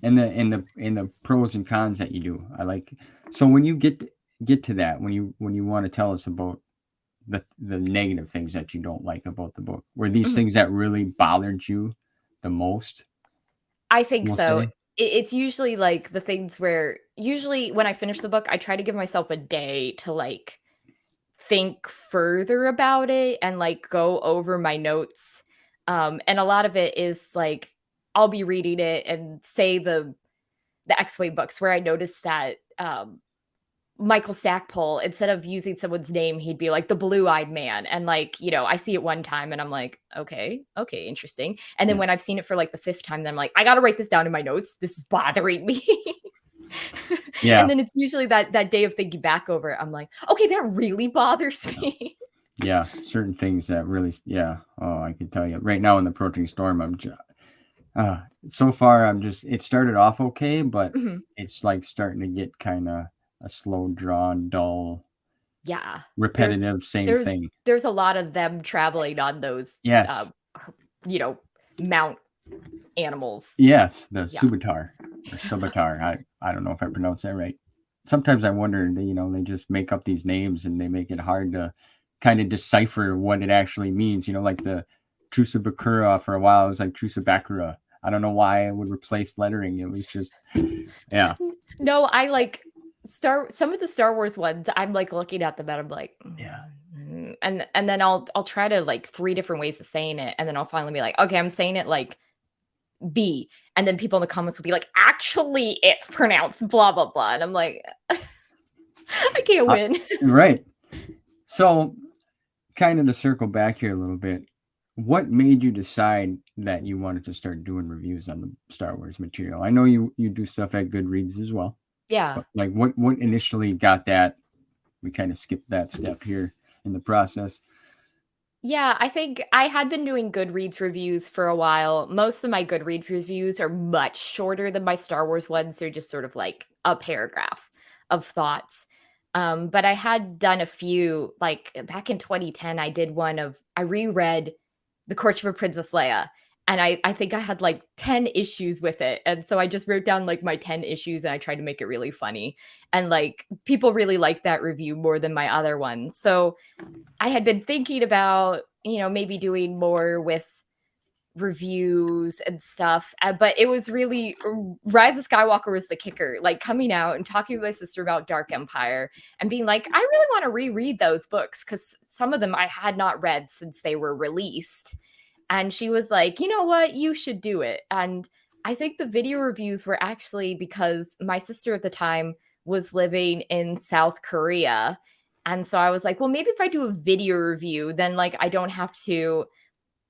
B: and the pros and cons that you do, I like. So when you get to that, when you want to tell us about the negative things that you don't like about the book, were these
C: Mhm.
B: things that really bothered you the most?
C: I think
B: We'll
C: so.
B: say?
C: It's usually like the things where usually when I finish the book, I try to give myself a day to like think further about it and like go over my notes. And a lot of it is like I'll be reading it and say the X-Wing books where I noticed that Michael Stackpole, instead of using someone's name, he'd be like the blue-eyed man. And like, you know, I see it one time and I'm like, okay, interesting. And then when I've seen it for like the 5th time, then I'm like, I got to write this down in my notes. This is bothering me.
B: Yeah.
C: And then it's usually that day of thinking back over it, I'm like, okay, that really bothers me.
B: Yeah. Certain things that really, Oh, I can tell you right now in the Approaching Storm, I'm just, so far, it started off okay, but it's like starting to get kind of a slow drawn, dull, repetitive, same thing.
C: There's a lot of them traveling on those, you know, mount animals.
B: Yes, the Subatar or Subatar. I don't know if I pronounced that right. Sometimes I wonder, you know, they just make up these names and they make it hard to kind of decipher what it actually means. You know, like the Superkura for a while, it was like Bakura. I don't know why I would replace lettering. It was just,
C: No, I like some of the Star Wars ones. I'm like looking at them and I'm like, and then I'll try to like 3 different ways of saying it, and then I'll finally be like, okay, I'm saying it like B, and then people in the comments will be like, actually, it's pronounced blah blah blah, and I'm like, I can't win.
B: Right. So, kind of to circle back here a little bit, what made you decide that you wanted to start doing reviews on the Star Wars material? I know you do stuff at Goodreads as well.
C: Yeah.
B: But like what initially got that? We kind of skipped that step here in the process.
C: Yeah, I think I had been doing Goodreads reviews for a while. Most of my Goodreads reviews are much shorter than my Star Wars ones. They're just sort of like a paragraph of thoughts. But I had done a few, like back in 2010, I reread The Courtship of Princess Leia. And I think I had like 10 issues with it. And so I just wrote down like my 10 issues and I tried to make it really funny. And like people really liked that review more than my other ones. So I had been thinking about, you know, maybe doing more with reviews and stuff. But it was really Rise of Skywalker was the kicker, like coming out and talking with my sister about Dark Empire and being like, I really want to reread those books because some of them I had not read since they were released. And she was like, you know what, you should do it. And I think the video reviews were actually because my sister at the time was living in South Korea. And so I was like, well, maybe if I do a video review, then like I don't have to,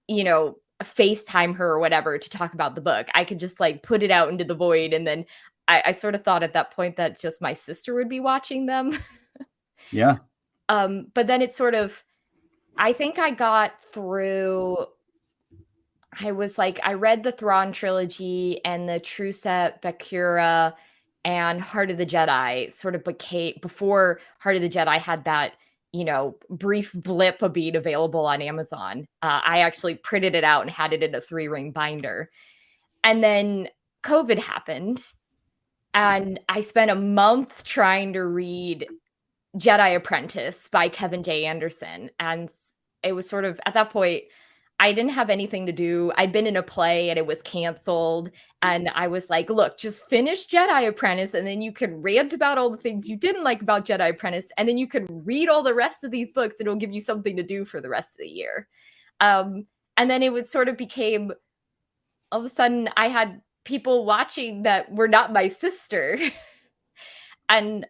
C: you know, FaceTime her or whatever to talk about the book. I could just like put it out into the void. And then I sort of thought at that point that just my sister would be watching them.
B: Yeah.
C: But then it sort of, I think I got through. I was like, I read the Thrawn trilogy and the Truset Bakura and Heart of the Jedi sort of before Heart of the Jedi had that, you know, brief blip of being available on Amazon. I actually printed it out and had it in a 3-ring binder. And then COVID happened and I spent a month trying to read Jedi Apprentice by Kevin J. Anderson. And it was sort of at that point, I didn't have anything to do. I'd been in a play and it was canceled. And I was like, look, just finish Jedi Apprentice and then you can rant about all the things you didn't like about Jedi Apprentice. And then you can read all the rest of these books and it'll give you something to do for the rest of the year. And then it would sort of became, all of a sudden I had people watching that were not my sister. And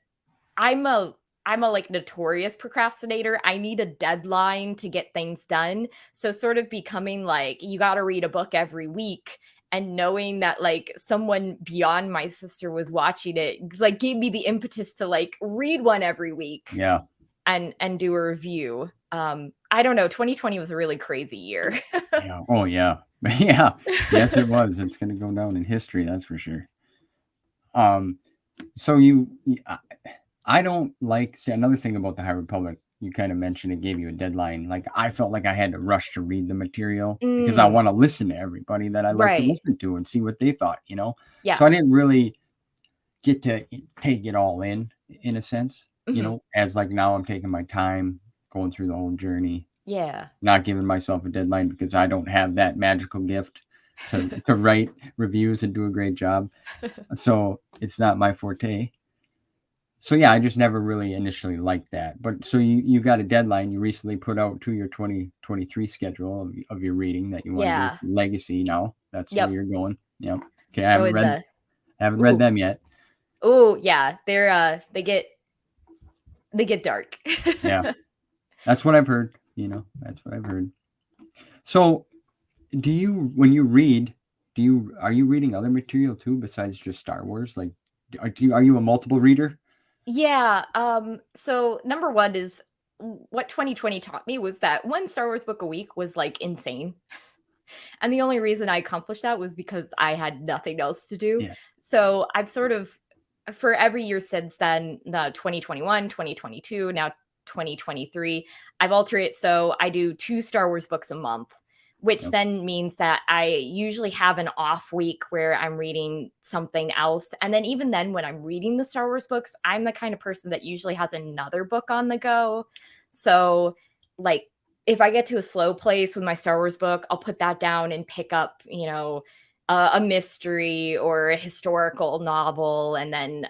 C: I'm a like notorious procrastinator. I need a deadline to get things done. So sort of becoming like, you got to read a book every week and knowing that like someone beyond my sister was watching it, like gave me the impetus to like read one every week.
B: Yeah.
C: And do a review. I don't know. 2020 was a really crazy year.
B: Yeah. Oh yeah. Yeah. Yes, it was. It's going to go down in history. That's for sure. So I don't like, see, another thing about the High Republic, you kind of mentioned it gave you a deadline. Like I felt like I had to rush to read the material because I want to listen to everybody that I like to listen to and see what they thought, you know?
C: Yeah.
B: So I didn't really get to take it all in a sense, you know, as like now I'm taking my time going through the whole journey.
C: Yeah.
B: Not giving myself a deadline because I don't have that magical gift to write reviews and do a great job. So it's not my forte. So yeah, I just never really initially liked that. But so you got a deadline. You recently put out to your 2023 schedule of your reading that you want to do Legacy now. That's where you're going. Yep. Okay, I haven't read them yet.
C: Oh yeah, they get They get dark.
B: Yeah. That's what I've heard. That's what I've heard. So when you read, are you reading other material too besides just Star Wars? Like, are you a multiple reader?
C: Yeah. So number one is what 2020 taught me was that one Star Wars book a week was like insane. And the only reason I accomplished that was because I had nothing else to do.
B: Yeah.
C: So I've sort of, for every year since then, the 2021, 2022, now 2023, I've altered it. So I do 2 Star Wars books a month, which
B: Yep.
C: then means that I usually have an off week where I'm reading something else. And then even then, when I'm reading the Star Wars books, I'm the kind of person that usually has another book on the go. So, like, if I get to a slow place with my Star Wars book, I'll put that down and pick up, a mystery or a historical novel, and then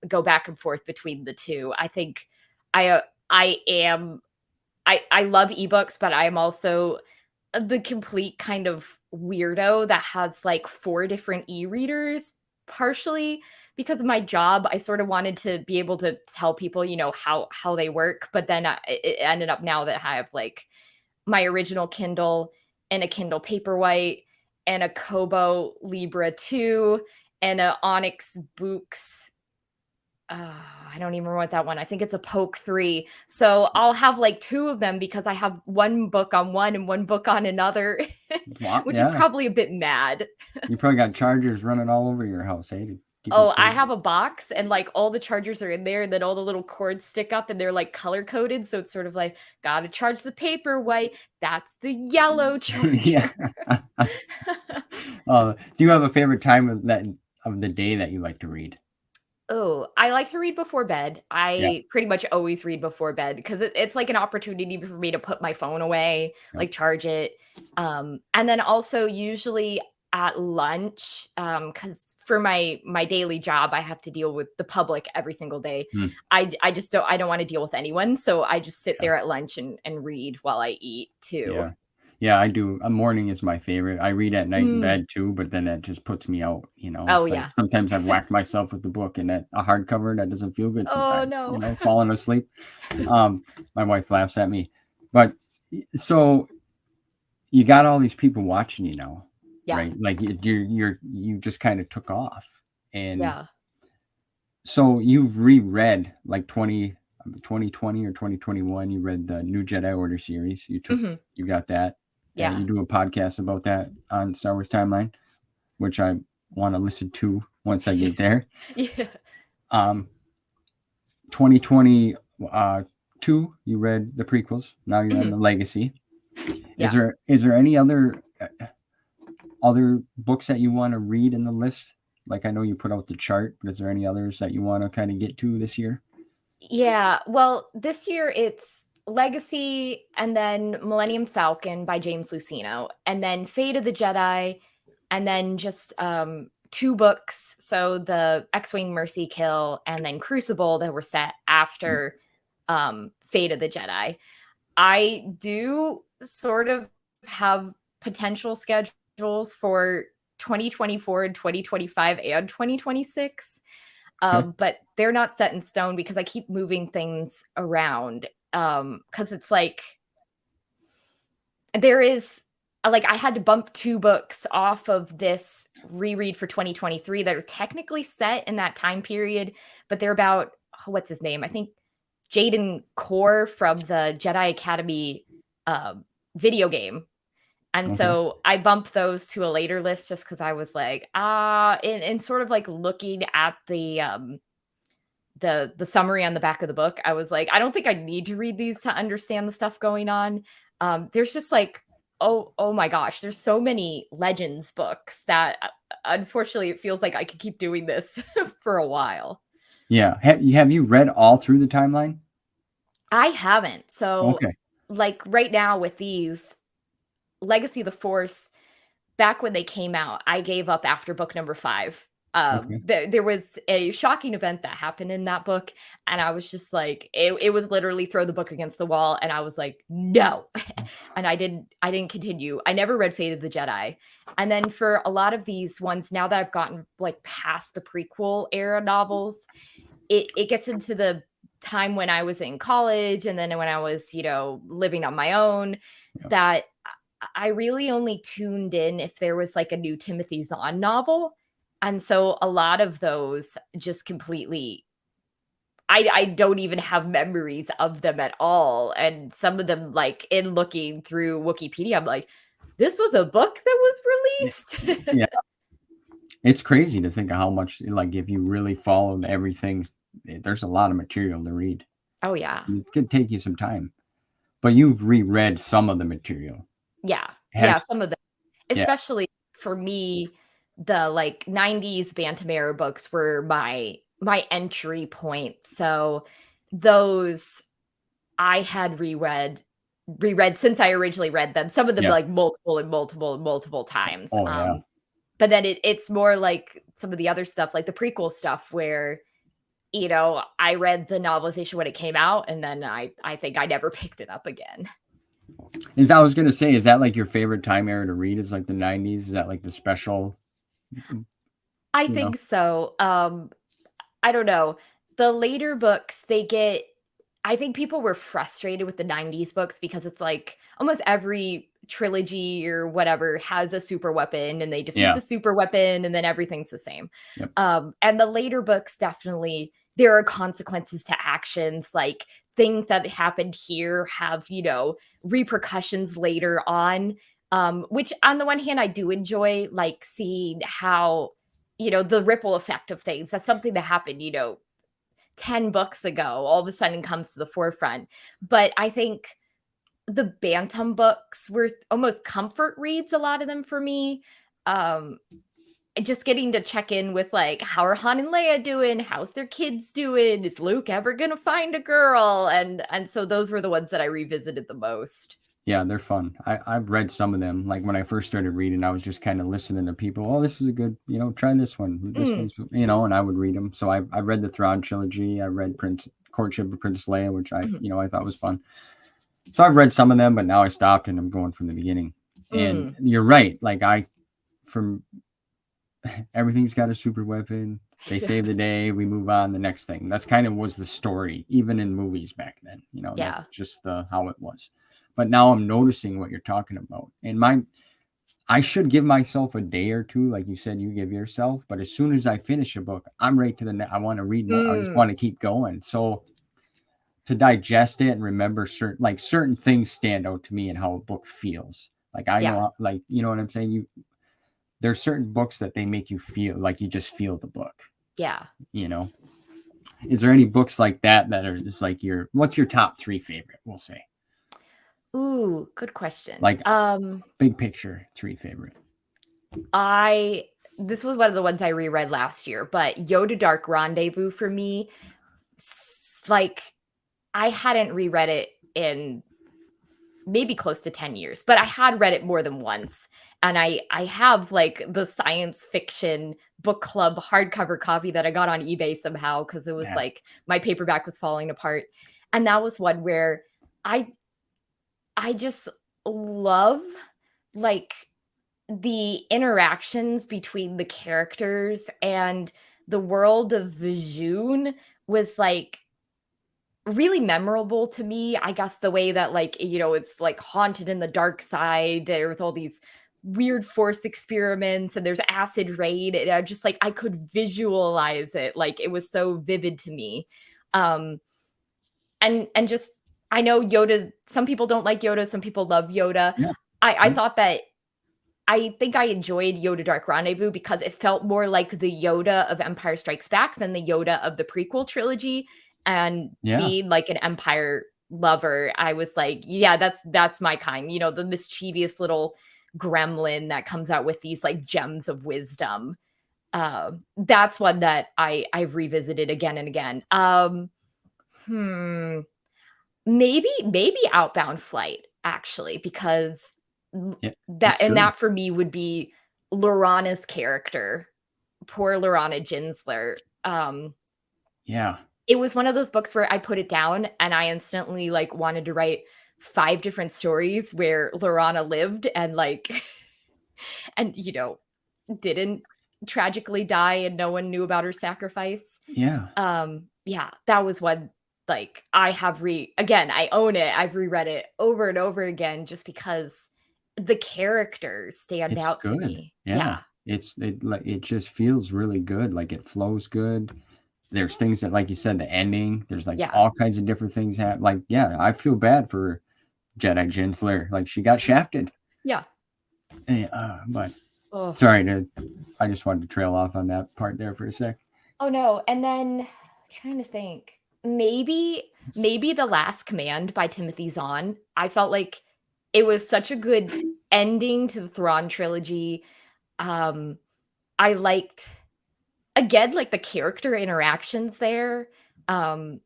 C: go back and forth between the two. I think I am I love ebooks, but I am also the complete kind of weirdo that has like 4 different e-readers, partially because of my job. I sort of wanted to be able to tell people, how they work, but then it ended up now that I have like my original Kindle and a Kindle Paperwhite and a Kobo Libra 2 and a Onyx Books. I don't even remember what that one. I think it's a Poke 3. So I'll have like 2 of them because I have one book on one and one book on another,
B: Wow,
C: which is
B: yeah.
C: probably a bit mad.
B: You probably got chargers running all over your house, eh?
C: Oh, I have a box and like all the chargers are in there, and then all the little cords stick up and they're like color coded. So it's sort of like, gotta charge the paper white. That's the yellow charger.
B: Yeah. Do you have a favorite time of the day that you like to read?
C: Oh, I like to read before bed.
B: Yeah.
C: I pretty much always read before bed because it's like an opportunity for me to put my phone away,
B: Yep.
C: like charge it. And then also usually at lunch, because for my daily job, I have to deal with the public every single day.
B: Hmm.
C: I just don't want to deal with anyone. So I just sit
B: Yeah.
C: there at lunch and read while I eat too.
B: Yeah. Yeah, I do. A morning is my favorite. I read at night in bed too, but then it just puts me out,
C: Oh,
B: It's like
C: yeah.
B: sometimes I've whacked myself with the book and a hardcover that doesn't feel good
C: Oh,
B: sometimes,
C: no.
B: falling asleep. My wife laughs at me. But so you got all these people watching you now,
C: Yeah.
B: right? Like you just kind of took off. And
C: Yeah.
B: so you've reread like 2020 or 2021, you read the New Jedi Order series. You got that.
C: Yeah.
B: You do a podcast about that on Star Wars Timeline, which I want to listen to once I get there.
C: Yeah.
B: 2022, you read the prequels. Now you're on the Legacy.
C: Yeah.
B: Is there any other books that you want to read in the list? Like, I know you put out the chart, but is there any others that you want to kind of get to this year?
C: Yeah, well, this year it's Legacy and then Millennium Falcon by James Luceno, and then Fate of the Jedi, and then just 2 books. So the X-Wing Mercy Kill and then Crucible that were set after Fate of the Jedi. I do sort of have potential schedules for 2024 and 2025 and 2026. But they're not set in stone because I keep moving things around. Because it's like there is like I had to bump 2 books off of this reread for 2023 that are technically set in that time period, but they're about what's his name? I think Jaden Core from the Jedi Academy video game. And so I bumped those to a later list just because I was like, and sort of like looking at the summary on the back of the book, I was like, I don't think I need to read these to understand the stuff going on. There's just like, oh my gosh, there's so many Legends books that unfortunately it feels like I could keep doing this for a while.
B: Yeah. Have you read all through the timeline?
C: I haven't. So
B: Okay.
C: like right now with these Legacy of the Force, back when they came out, I gave up after book number 5. There was a shocking event that happened in that book, and I was just like, it was literally throw the book against the wall, and I was like, no. And I didn't continue. I never read Fate of the Jedi. And then for a lot of these ones, now that I've gotten like past the prequel era novels, it gets into the time when I was in college and then when I was, living on my own,
B: Yeah.
C: that I really only tuned in if there was like a new Timothy Zahn novel. And so a lot of those just completely, I don't even have memories of them at all. And some of them, like in looking through Wikipedia, I'm like, this was a book that was released.
B: Yeah. It's crazy to think of how much, like, if you really followed everything, there's a lot of material to read.
C: Oh, yeah.
B: It could take you some time, but you've reread some of the material.
C: Yeah.
B: Has-
C: Some of them,
B: Yeah.
C: especially for me, the like 90s Bantamera books were my entry point. So those I had reread since I originally read them. Some of them
B: Yeah.
C: like multiple and multiple and multiple times.
B: Oh, yeah.
C: But then it's more like some of the other stuff, like the prequel stuff where, I read the novelization when it came out, and then I think I never picked it up again.
B: I was going to say, is that like your favorite time era to read, is like the 90s? Is that like the special?
C: I think so. I don't know. The later books, I think people were frustrated with the 90s books because it's like almost every trilogy or whatever has a super weapon and they defeat the super weapon and then everything's the same.
B: Yep.
C: And the later books, definitely there are consequences to actions, like things that happened here have, repercussions later on. Which on the one hand, I do enjoy, like seeing how, the ripple effect of things. That's something that happened, 10 books ago, all of a sudden comes to the forefront. But I think the Bantam books were almost comfort reads, a lot of them for me. Just getting to check in with like, how are Han and Leia doing? How's their kids doing? Is Luke ever gonna find a girl? And so those were the ones that I revisited the most.
B: Yeah, they're fun. I've read some of them. Like when I first started reading, I was just kind of listening to people. Oh, this is a good, try this one. This one's, and I would read them. So I read the Thrawn trilogy. I read Courtship of Princess Leia, which I thought was fun. So I've read some of them, but now I stopped and I'm going from the beginning. And you're right. Like everything's got a super weapon. They save the day. We move on the next thing. That's kind of was the story, even in movies back then. That's just how it was. But now I'm noticing what you're talking about. And I should give myself a day or two, like you said, you give yourself. But as soon as I finish a book, I'm right to the next. I want to read more. I just want to keep going. So to digest it and remember certain things stand out to me and how a book feels. Like I know, like, you know what I'm saying? There's certain books that they make you feel like you just feel the book.
C: Yeah.
B: Is there any books like that are just like what's your top 3 favorite, we'll say?
C: Ooh, good question.
B: Like big picture 3 favorite.
C: This was one of the ones I reread last year, but Yoda Dark Rendezvous for me, like I hadn't reread it in maybe close to 10 years, but I had read it more than once. And I have like the science fiction book club hardcover copy that I got on eBay somehow because it was like my paperback was falling apart. And that was one where I just love like the interactions between the characters, and the world of Vizhun was like really memorable to me. I guess the way that like, it's like haunted in the dark side. There's all these weird force experiments and there's acid rain. And I just like, I could visualize it. Like it was so vivid to me. And just, I know Yoda, some people don't like Yoda, some people love Yoda.
B: Yeah.
C: I thought that, I think I enjoyed Yoda Dark Rendezvous because it felt more like the Yoda of Empire Strikes Back than the Yoda of the prequel trilogy. And being like an Empire lover, I was like, yeah, that's my kind. The mischievous little gremlin that comes out with these like gems of wisdom. That's one that I've revisited again and again. Maybe Outbound Flight, actually, because that for me would be Lorana's character. Poor Lorana Ginsler. It was one of those books where I put it down and I instantly like wanted to write 5 different stories where Lorana lived and like and didn't tragically die and no one knew about her sacrifice. That was one like I own it. I've reread it over and over again just because the characters stand
B: It's
C: out to
B: good.
C: me.
B: Yeah. It just feels really good. Like it flows good. There's things that, like you said, the ending, there's like all kinds of different things happen. Like, yeah, I feel bad for Jedi Jinsler. Like she got shafted.
C: Yeah.
B: But sorry I just wanted to trail off on that part there for a sec.
C: Oh no. And then I'm trying to think. Maybe The Last Command by Timothy Zahn. I felt like it was such a good ending to the Thrawn trilogy. I liked, again, like the character interactions there. And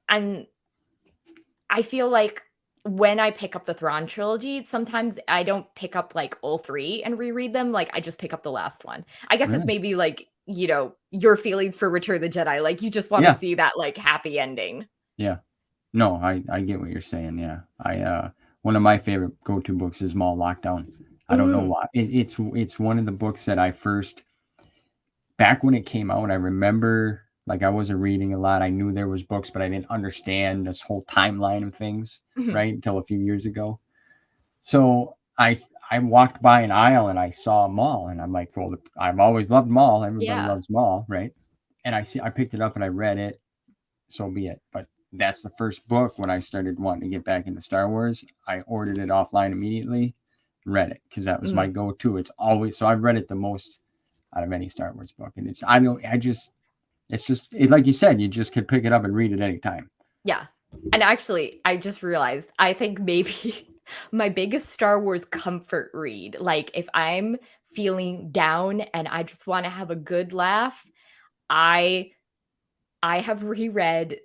C: I feel like when I pick up the Thrawn trilogy, sometimes I don't pick up like all three and reread them. Like I just pick up the last one. I guess it's maybe like, your feelings for Return of the Jedi. Like you just want to see that like happy ending.
B: Yeah. No, I get what you're saying. Yeah. One of my favorite go-to books is Maul Lockdown. I don't know why. It's one of the books that I first, back when it came out, I remember like I wasn't reading a lot. I knew there was books, but I didn't understand this whole timeline of things, right? Until a few years ago. So I walked by an aisle and I saw Maul and I'm like, well, I've always loved Maul. Everybody loves Maul, right? And I picked it up and I read it. So be it. But that's the first book when I started wanting to get back into Star Wars. I ordered it offline immediately, read it because that was my go-to. It's always, so I've read it the most out of any Star Wars book. And it's just like you said, you just could pick it up and read it anytime.
C: Yeah. And actually, I just realized, I think maybe my biggest Star Wars comfort read, like if I'm feeling down and I just want to have a good laugh, I have reread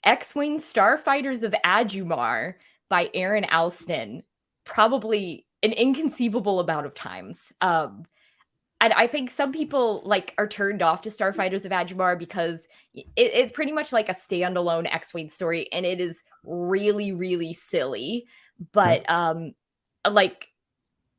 C: X-Wing Starfighters of Adjumar by Aaron Alston probably an inconceivable amount of times. And I think some people like are turned off to Starfighters of Adjumar because it's pretty much like a standalone X-Wing story, and it is really, really silly. But like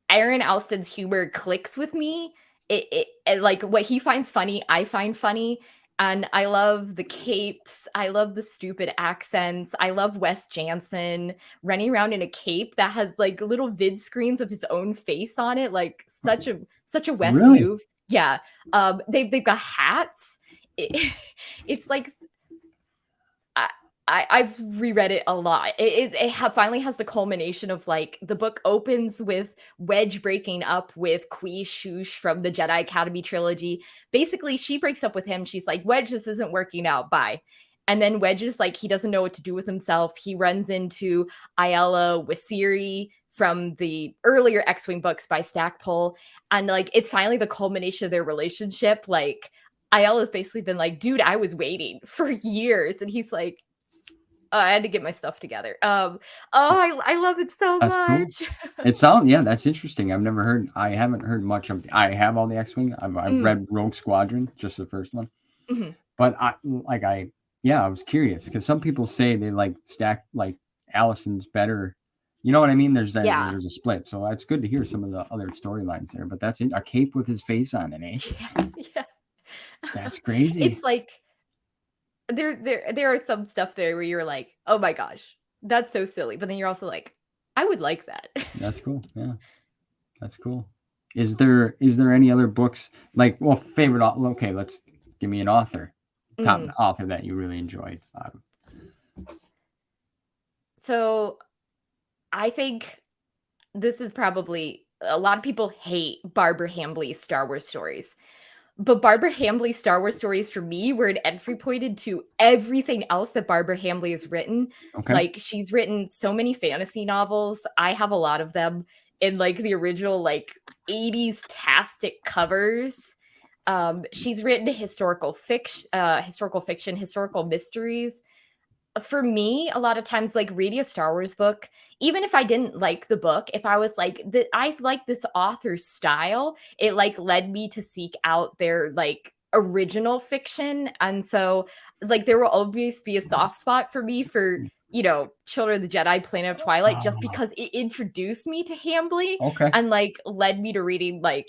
C: Aaron Alston's humor clicks with me. It like what he finds funny, I find funny. And I love the capes. I love the stupid accents. I love Wes Jansen running around in a cape that has like little vid screens of his own face on it. Like such a Wes move. Yeah. They've got hats. It's like I've reread it a lot. It finally has the culmination of like the book opens with Wedge breaking up with Kui Shush from the Jedi Academy trilogy. Basically, she breaks up with him. She's like, Wedge, this isn't working out. Bye. And then Wedge is like, he doesn't know what to do with himself. He runs into Ayala Wasiri from the earlier X-Wing books by Stackpole. And like, it's finally the culmination of their relationship. Like, Ayala's basically been like, dude, I was waiting for years. And he's like, I had to get my stuff together. I love it so much.
B: Cool. It sounds, that's interesting. I haven't heard much of. I have all the X-Wing. I've read Rogue Squadron, just the first one. But I was curious because some people say they like Allison's better. You know what I mean? There's a split, so it's good to hear some of the other storylines there. But that's a cape with his face on it, eh?
C: Yeah,
B: that's crazy.
C: It's like. There are some stuff there where you're like, oh my gosh, that's so silly. But then you're also like, I would like that.
B: That's cool. Yeah. That's cool. Is there any other books like, well, favorite? Okay, let's give me an author, top author that you really enjoyed.
C: So I think this is probably, a lot of people hate Barbara Hambly's Star Wars stories. But Barbara Hambly's Star Wars stories for me were an entry point into everything else that Barbara Hambly has written.
B: Okay.
C: Like she's written so many fantasy novels. I have a lot of them in like the original like 80s tastic covers. She's written historical fiction, historical mysteries. For me, a lot of times, like reading a Star Wars book, even if I didn't like the book, if I was like, I like this author's style, it like led me to seek out their like original fiction. And so like there will always be a soft spot for me for, Children of the Jedi, Planet of Twilight, just because it introduced me to Hambly and like led me to reading like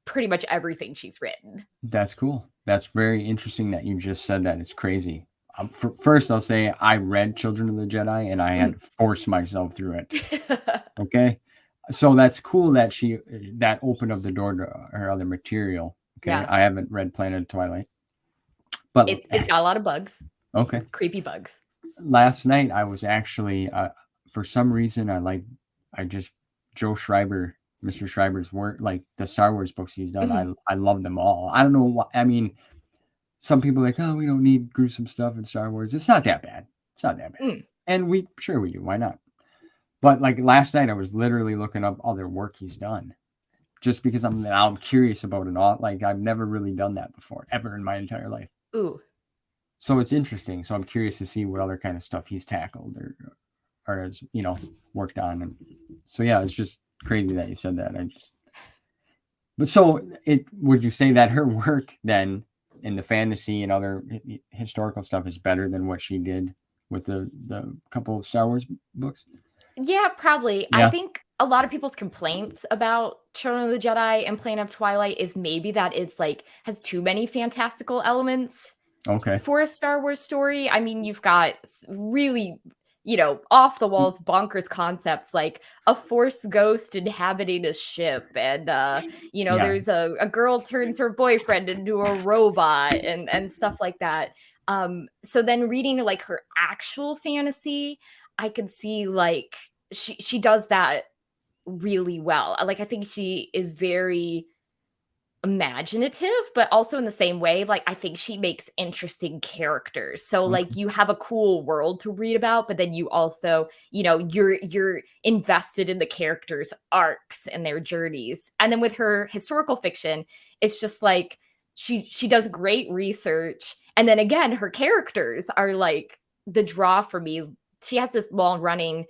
C: pretty much everything she's written.
B: That's cool. That's very interesting that you just said that. It's crazy. First, I'll say I read Children of the Jedi, and I had to force myself through it. Okay, so that's cool that that opened up the door to her other material. Okay,
C: Yeah.
B: I haven't read Planet of Twilight, but
C: It's got a lot of bugs.
B: Okay,
C: Creepy bugs.
B: last night I was actually, for some reason, I just Joe Schreiber, Mr. Schreiber's work, like the Star Wars books he's done. I love them all. I don't know why. I mean, some people are like, oh, we don't need gruesome stuff in Star Wars. It's not that bad. It's not that bad. And we do. Why not? But like last night, I was literally looking up other work he's done, just because I'm curious about it all. Like I've never really done that before, ever in my entire life.
C: Ooh.
B: So it's interesting. So I'm curious to see what other kind of stuff he's tackled or has, worked on. And so, yeah, it's just crazy that you said that. But so would you say that her work then in the fantasy and other historical stuff is better than what she did with the couple of Star Wars books?
C: Yeah, probably.
B: Yeah.
C: I think a lot of people's complaints about Children of the Jedi and Planet of Twilight is maybe that it's like has too many fantastical elements for a Star Wars story. I mean, you've got really, off the walls bonkers concepts like a Force ghost inhabiting a ship, and there's a girl turns her boyfriend into a robot and stuff like that. So then reading like her actual fantasy, I could see like she does that really well. Like I think she is very imaginative, but also in the same way, like I think she makes interesting characters. So like you have a cool world to read about, but then you also, you're invested in the characters' arcs and their journeys. And then with her historical fiction, it's just like she does great research. And then again, her characters are like the draw for me. She has this long-running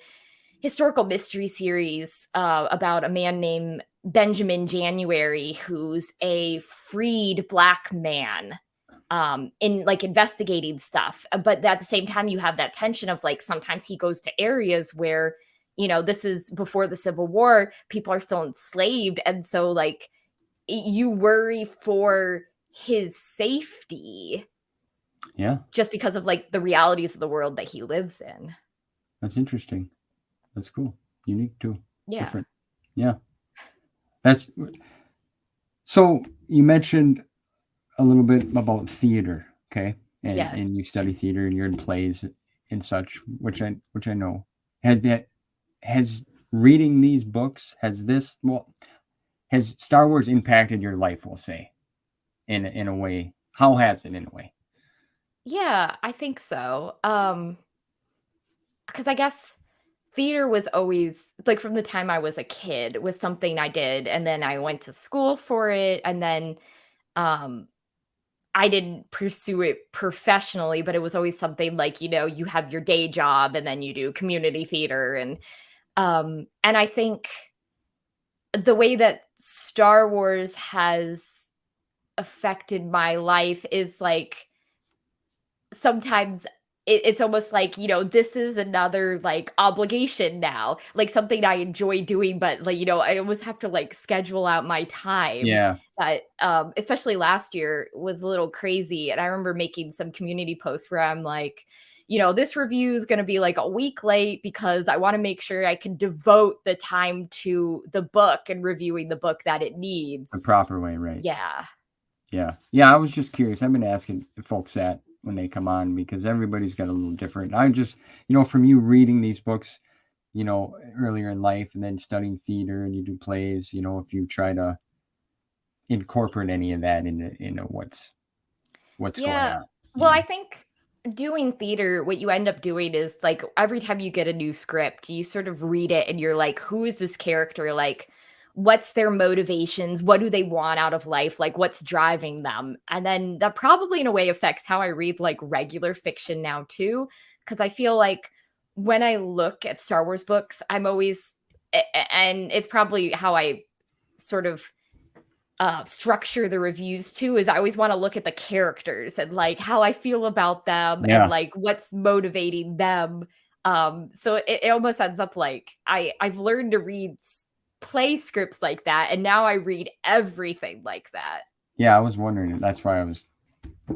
C: historical mystery series about a man named Benjamin January, who's a freed Black man in like investigating stuff. But at the same time, you have that tension of like sometimes he goes to areas where, this is before the Civil War, people are still enslaved. And so like you worry for his safety.
B: Yeah.
C: Just because of like the realities of the world that he lives in.
B: That's interesting. That's cool. Unique too.
C: Yeah.
B: Different. Yeah. So you mentioned a little bit about theater, okay? And you study theater and you're in plays and such, which I know. Has reading these books, has Star Wars impacted your life, we'll say, in a way? How has it in a way?
C: Yeah, I think so. Because I guess theater was always like from the time I was a kid was something I did, and then I went to school for it, and then I didn't pursue it professionally, but it was always something like, you have your day job and then you do community theater, and I think the way that Star Wars has affected my life is like sometimes it's almost like, this is another like obligation now, like something I enjoy doing, but like, I almost have to like schedule out my time.
B: Yeah.
C: But especially last year was a little crazy. And I remember making some community posts where I'm like, this review is going to be like a week late because I want to make sure I can devote the time to the book and reviewing the book that it needs.
B: The proper way, right?
C: Yeah.
B: Yeah. Yeah. I was just curious. I've been asking folks that when they come on because everybody's got a little different. I just, from you reading these books, earlier in life and then studying theater and you do plays, if you try to incorporate any of that into what's going on.
C: Well, I think doing theater, what you end up doing is like every time you get a new script, you sort of read it and you're like, who is this character? Like, what's their motivations? What do they want out of life? Like, what's driving them? And then that probably in a way affects how I read like regular fiction now too. Because I feel like when I look at Star Wars books, I'm always, and it's probably how I sort of structure the reviews too, is I always want to look at the characters and like how I feel about them and like what's motivating them. So it almost ends up like I've learned to read play scripts like that, and now I read everything like that.
B: Yeah, I was wondering. That's why I was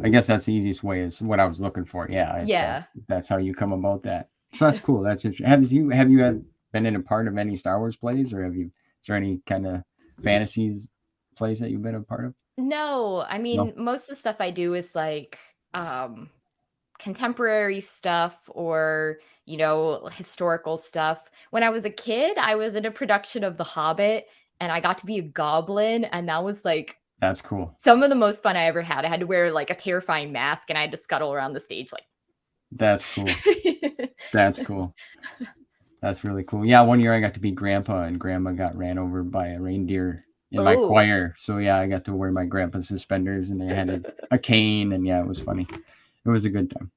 B: I guess that's the easiest way is what I was looking for. Yeah.
C: Yeah.
B: That's how you come about that. So that's cool. That's interesting. Have you been in a part of any Star Wars plays, or is there any kind of fantasies plays that you've been a part of?
C: No, I
B: No.
C: mean, most of the stuff I do is like contemporary stuff or, historical stuff. When I was a kid, I was in a production of The Hobbit and I got to be a goblin, and that was like
B: That's cool.
C: some of the most fun I ever had. I had to wear like a terrifying mask and I had to scuttle around the stage like
B: That's cool. That's cool. That's really cool. Yeah, one year I got to be grandpa, and grandma got ran over by a reindeer in my
C: Oh.
B: choir. So yeah, I got to wear my grandpa's suspenders, and they had a cane, and yeah, it was funny. It was a good time.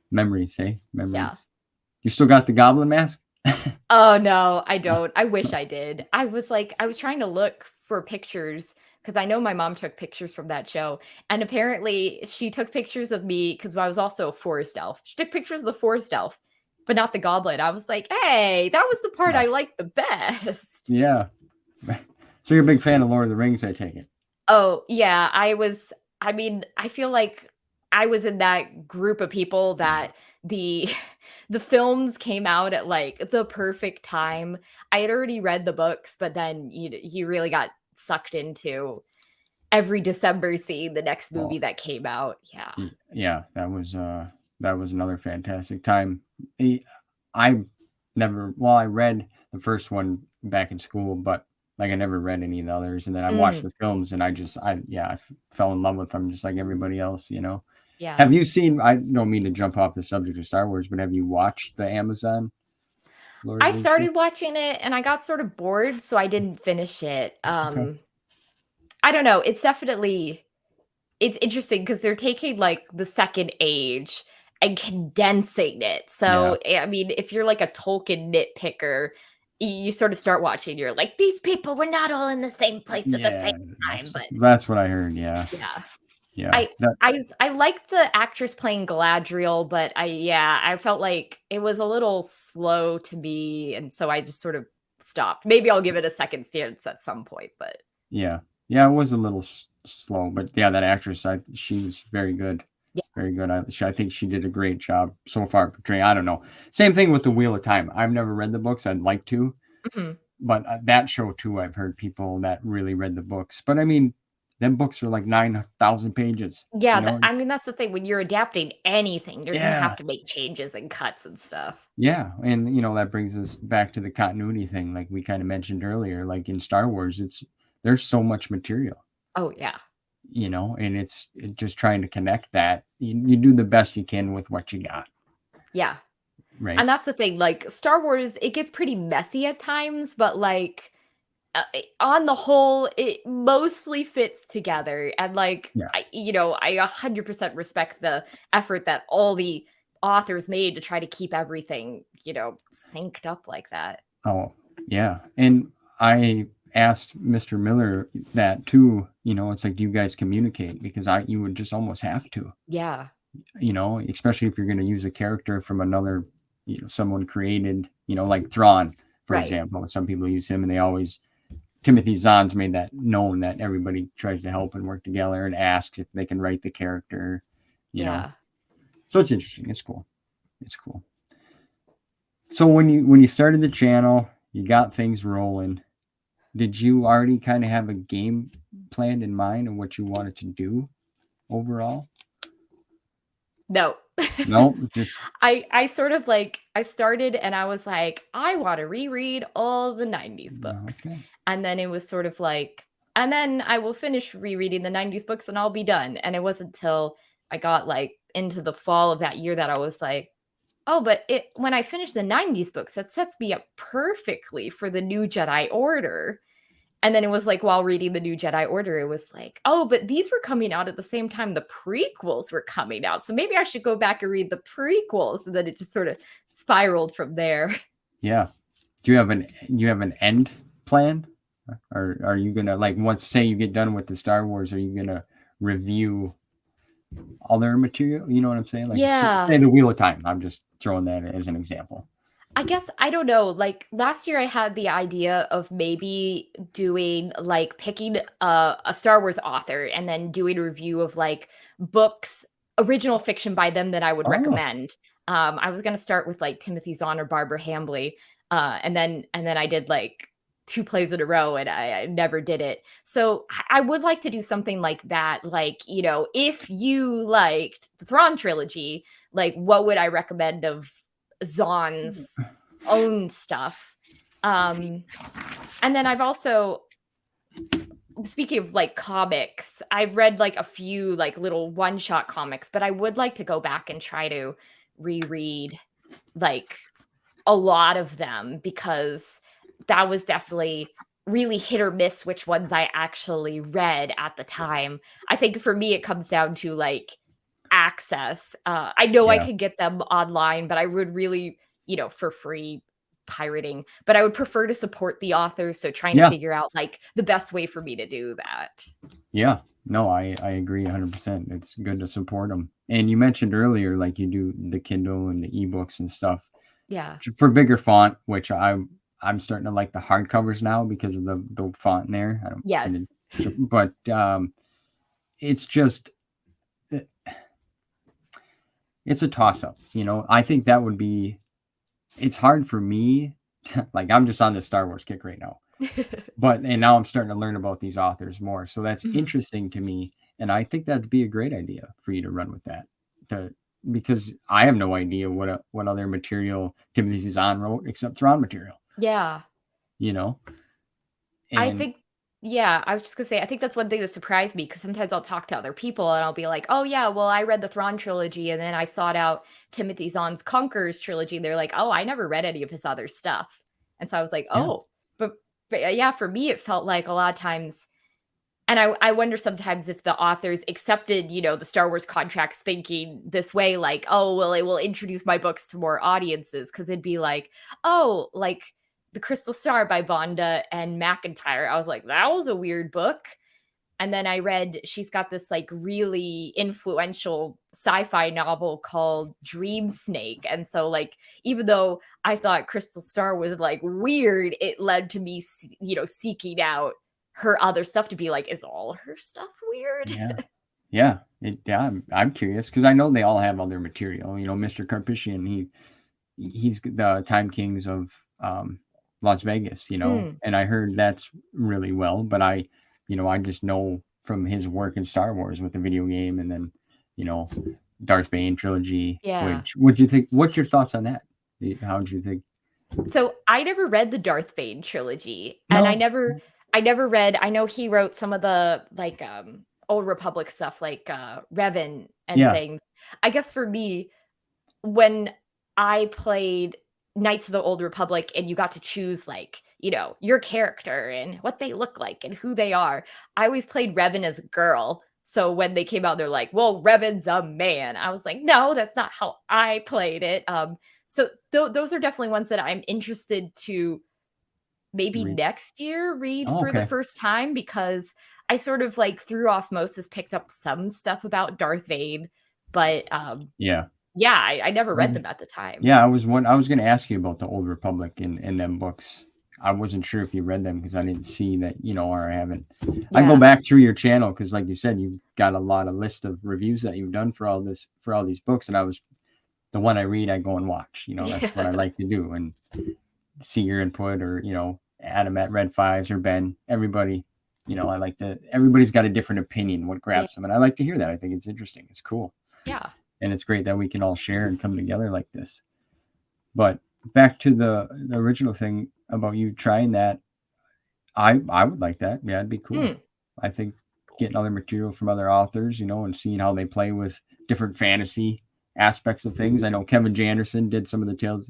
B: Memories, eh? Memories.
C: Yeah.
B: You still got the goblin mask?
C: Oh no, I don't. I wish I did. I was trying to look for pictures because I know my mom took pictures from that show. And apparently she took pictures of me because I was also a forest elf. She took pictures of the forest elf, but not the goblin. I was like, hey, that was the part I liked the best.
B: Yeah. So you're a big fan of Lord of the Rings, I take it.
C: Oh, yeah. I mean, I feel like I was in that group of people that the the films came out at like the perfect time. I had already read the books, but then you really got sucked into every December seeing the next movie that came out. Yeah.
B: Yeah, that was another fantastic time. I I read the first one back in school, but like I never read any of the others. And then I watched the films, and I fell in love with them just like everybody else,
C: Yeah.
B: Have you seen, I don't mean to jump off the subject of Star Wars, but have you watched the Amazon Lord of
C: I
B: the Rings
C: started watching it and I got sort of bored, so I didn't finish it.
B: Okay.
C: I don't know. It's interesting because they're taking like the Second Age and condensing it. So, I mean, if you're like a Tolkien nitpicker, you sort of start watching, you're like, these people were not all in the same place at the same time. But
B: that's what I heard. Yeah.
C: Yeah. I liked the actress playing Galadriel, but I felt like it was a little slow to me, and so I just sort of stopped. Maybe I'll give it a second chance at some point, but
B: yeah, it was a little slow, but yeah, that actress, she was very good.
C: Yeah.
B: Very good. I think she did a great job so far portraying. I don't know. Same thing with the Wheel of Time. I've never read the books. I'd like to, but that show too. I've heard people that really read the books, but I mean, them books are like 9,000 pages.
C: Yeah, I mean, that's the thing. When you're adapting anything, you're gonna have to make changes and cuts and stuff.
B: Yeah, and that brings us back to the continuity thing, like we kind of mentioned earlier. Like in Star Wars, there's so much material.
C: Oh yeah.
B: And it's just trying to connect that. You do the best you can with what you got.
C: Yeah.
B: Right.
C: And that's the thing. Like Star Wars, it gets pretty messy at times, but like on the whole, it mostly fits together. And like, I 100% respect the effort that all the authors made to try to keep everything, synced up like that.
B: Oh, yeah. And I asked Mr. Miller that too, it's like, do you guys communicate? Because you would just almost have to.
C: Yeah.
B: Especially if you're going to use a character from another, someone created, like Thrawn, for example. Some people use him, and Timothy Zahn's made that known that everybody tries to help and work together and asks if they can write the character, you know. So it's interesting. It's cool. So when you started the channel, you got things rolling. Did you already kind of have a game planned in mind and what you wanted to do overall?
C: No.
B: No, just
C: I sort of like, I started and I was like, I want to reread all the 90s books.
B: Okay.
C: And then it was sort of like, and then I will finish rereading the 90s books and I'll be done. And it wasn't until I got like into the fall of that year that I was like, oh, but when I finish the 90s books, that sets me up perfectly for the New Jedi Order. And then it was like, while reading the New Jedi Order, it was like, oh, but these were coming out at the same time the prequels were coming out. So maybe I should go back and read the prequels. And then it just sort of spiraled from there.
B: Yeah. Do you have an end plan? Or are you going to, like, once, say you get done with the Star Wars, are you going to review other material? You know what I'm saying? Like, say the Wheel of Time. I'm just throwing that as an example.
C: I guess I don't know. Like last year, I had the idea of maybe doing like picking a Star Wars author and then doing a review of like books, original fiction by them that I would
B: Oh,
C: recommend. I was gonna start with like Timothy Zahn or Barbara Hambly, and then I did like two plays in a row, and I never did it. So I would like to do something like that. Like if you liked the Thrawn trilogy, like what would I recommend of Zahn's own stuff. Um, and then I've also, speaking of like comics, I've read like a few like little one-shot comics, but I would like to go back and try to reread like a lot of them because that was definitely really hit or miss which ones I actually read at the time. I think for me it comes down to like access. I know I
B: yeah.
C: could get them online, but I would really, for free pirating, but I would prefer to support the authors. So trying to
B: Yeah.
C: figure out like the best way for me to do that.
B: Yeah. No, I agree 100%. It's good to support them. And you mentioned earlier, like you do the Kindle and the ebooks and stuff
C: Yeah.
B: for bigger font, which I'm starting to like the hardcovers now because of the font in there. I don't,
C: Yes.
B: but it's just it's a toss up. I think that would be. It's hard for me. Like I'm just on the Star Wars kick right now. And now I'm starting to learn about these authors more. So that's
C: Mhm.
B: interesting to me. And I think that'd be a great idea for you to run with that. Because I have no idea what other material Timothy Zahn wrote except Thrawn material,
C: Yeah.
B: you know?
C: I
B: And
C: think, yeah, I was just gonna say, I think that's one thing that surprised me because sometimes I'll talk to other people and I'll be like, oh, yeah, well, I read the Thrawn trilogy and then I sought out Timothy Zahn's Conquerors trilogy. And they're like, oh, I never read any of his other stuff. And so I was like,
B: yeah,
C: oh, but yeah, for me, it felt like a lot of times. And I wonder sometimes if the authors accepted, the Star Wars contracts thinking this way, like, oh, well, it will introduce my books to more audiences. Cause it'd be like, oh, like The Crystal Star by Vonda and McIntyre. I was like, that was a weird book. And then I read, she's got this like really influential sci-fi novel called Dream Snake. And so like, even though I thought Crystal Star was like weird, it led to me, seeking out her other stuff to be like, is all her stuff weird?
B: yeah, yeah. I'm curious because I know they all have other material. Mr. Carpishian, he's the Time Kings of Las Vegas,
C: Mm,
B: and I heard that's really well, but I just know from his work in Star Wars with the video game and then, you know, Darth Bane trilogy,
C: yeah.
B: which would you think, what's your thoughts on that? How would you think?
C: So I never read the Darth Bane trilogy, and I
B: No.
C: never I never read. I know he wrote some of the like Old Republic stuff like Revan and
B: Yeah.
C: things. I guess for me, when I played Knights of the Old Republic and you got to choose like, your character and what they look like and who they are, I always played Revan as a girl. So when they came out, they're like, well, Revan's a man. I was like, no, that's not how I played it. So those are definitely ones that I'm interested to maybe
B: Re-
C: next year read
B: oh,
C: for the
B: okay.
C: first time because I sort of like through osmosis picked up some stuff about Darth Vane, but
B: Yeah.
C: yeah, I never read
B: Um,
C: them at the time.
B: yeah. I was going to ask you about the Old Republic and them books. I wasn't sure if you read them because I didn't see that, or I haven't. I go
C: Yeah.
B: back through your channel because, like you said, you've got a lot of list of reviews that you've done for all these books, and the one I read, I go and watch. That's what I
C: Yeah.
B: like to do and see your input, or Adam at Red Fives or Ben. Everybody, everybody's got a different opinion. What
C: Yeah.
B: grabs them, and I like to hear that. I think it's interesting. It's cool,
C: Yeah.
B: and it's great that we can all share and come together like this. But back to the original thing about you trying that, I would like that. Yeah, it'd be cool.
C: Mm.
B: I think getting other material from other authors, and seeing how they play with different fantasy aspects of things. I know Kevin Janderson did some of the Tales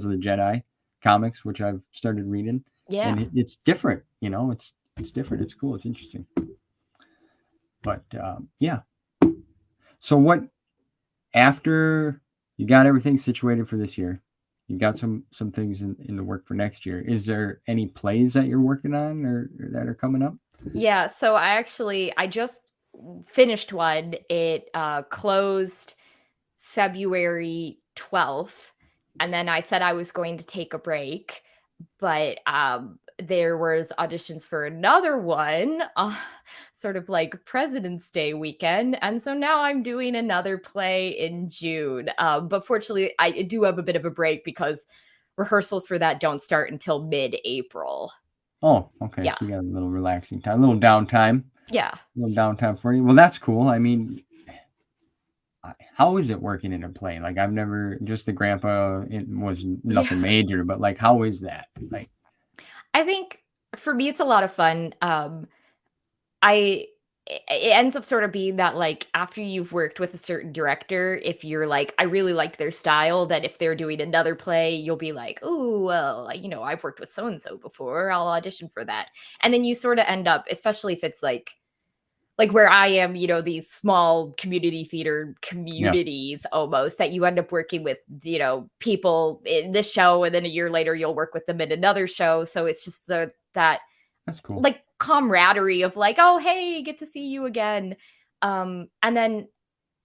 B: of the Jedi comics, which I've started reading, and
C: Yeah.
B: it's different. It's different. It's cool. It's interesting. But yeah. So what after you got everything situated for this year? You got some things in the work for next year. Is there any plays that you're working on or that are coming up?
C: Yeah. So I just finished one. It closed February 12th. and then I said I was going to take a break, but there was auditions for another one, sort of like President's Day weekend, and so now I'm doing another play in June. But fortunately, I do have a bit of a break because rehearsals for that don't start until mid-April.
B: Oh, okay.
C: Yeah.
B: So you got a little relaxing time, a little downtime.
C: Yeah.
B: A little downtime for you. Well, that's cool. I mean, how is it working in a play? Like, I've never, just the grandpa, it was nothing major, but like, how is that? Like,
C: I think for me, it's a lot of fun. It ends up sort of being that, like, after you've worked with a certain director, if you're like, I really like their style, that if they're doing another play, you'll be like, oh, well, I've worked with so and so before. I'll audition for that. And then you sort of end up, especially if it's like where I am, these small community theater communities almost, that you end up working with, people in this show, and then a year later you'll work with them in another show. So it's just that
B: that's cool.
C: like camaraderie of like, oh, hey, get to see you again. And then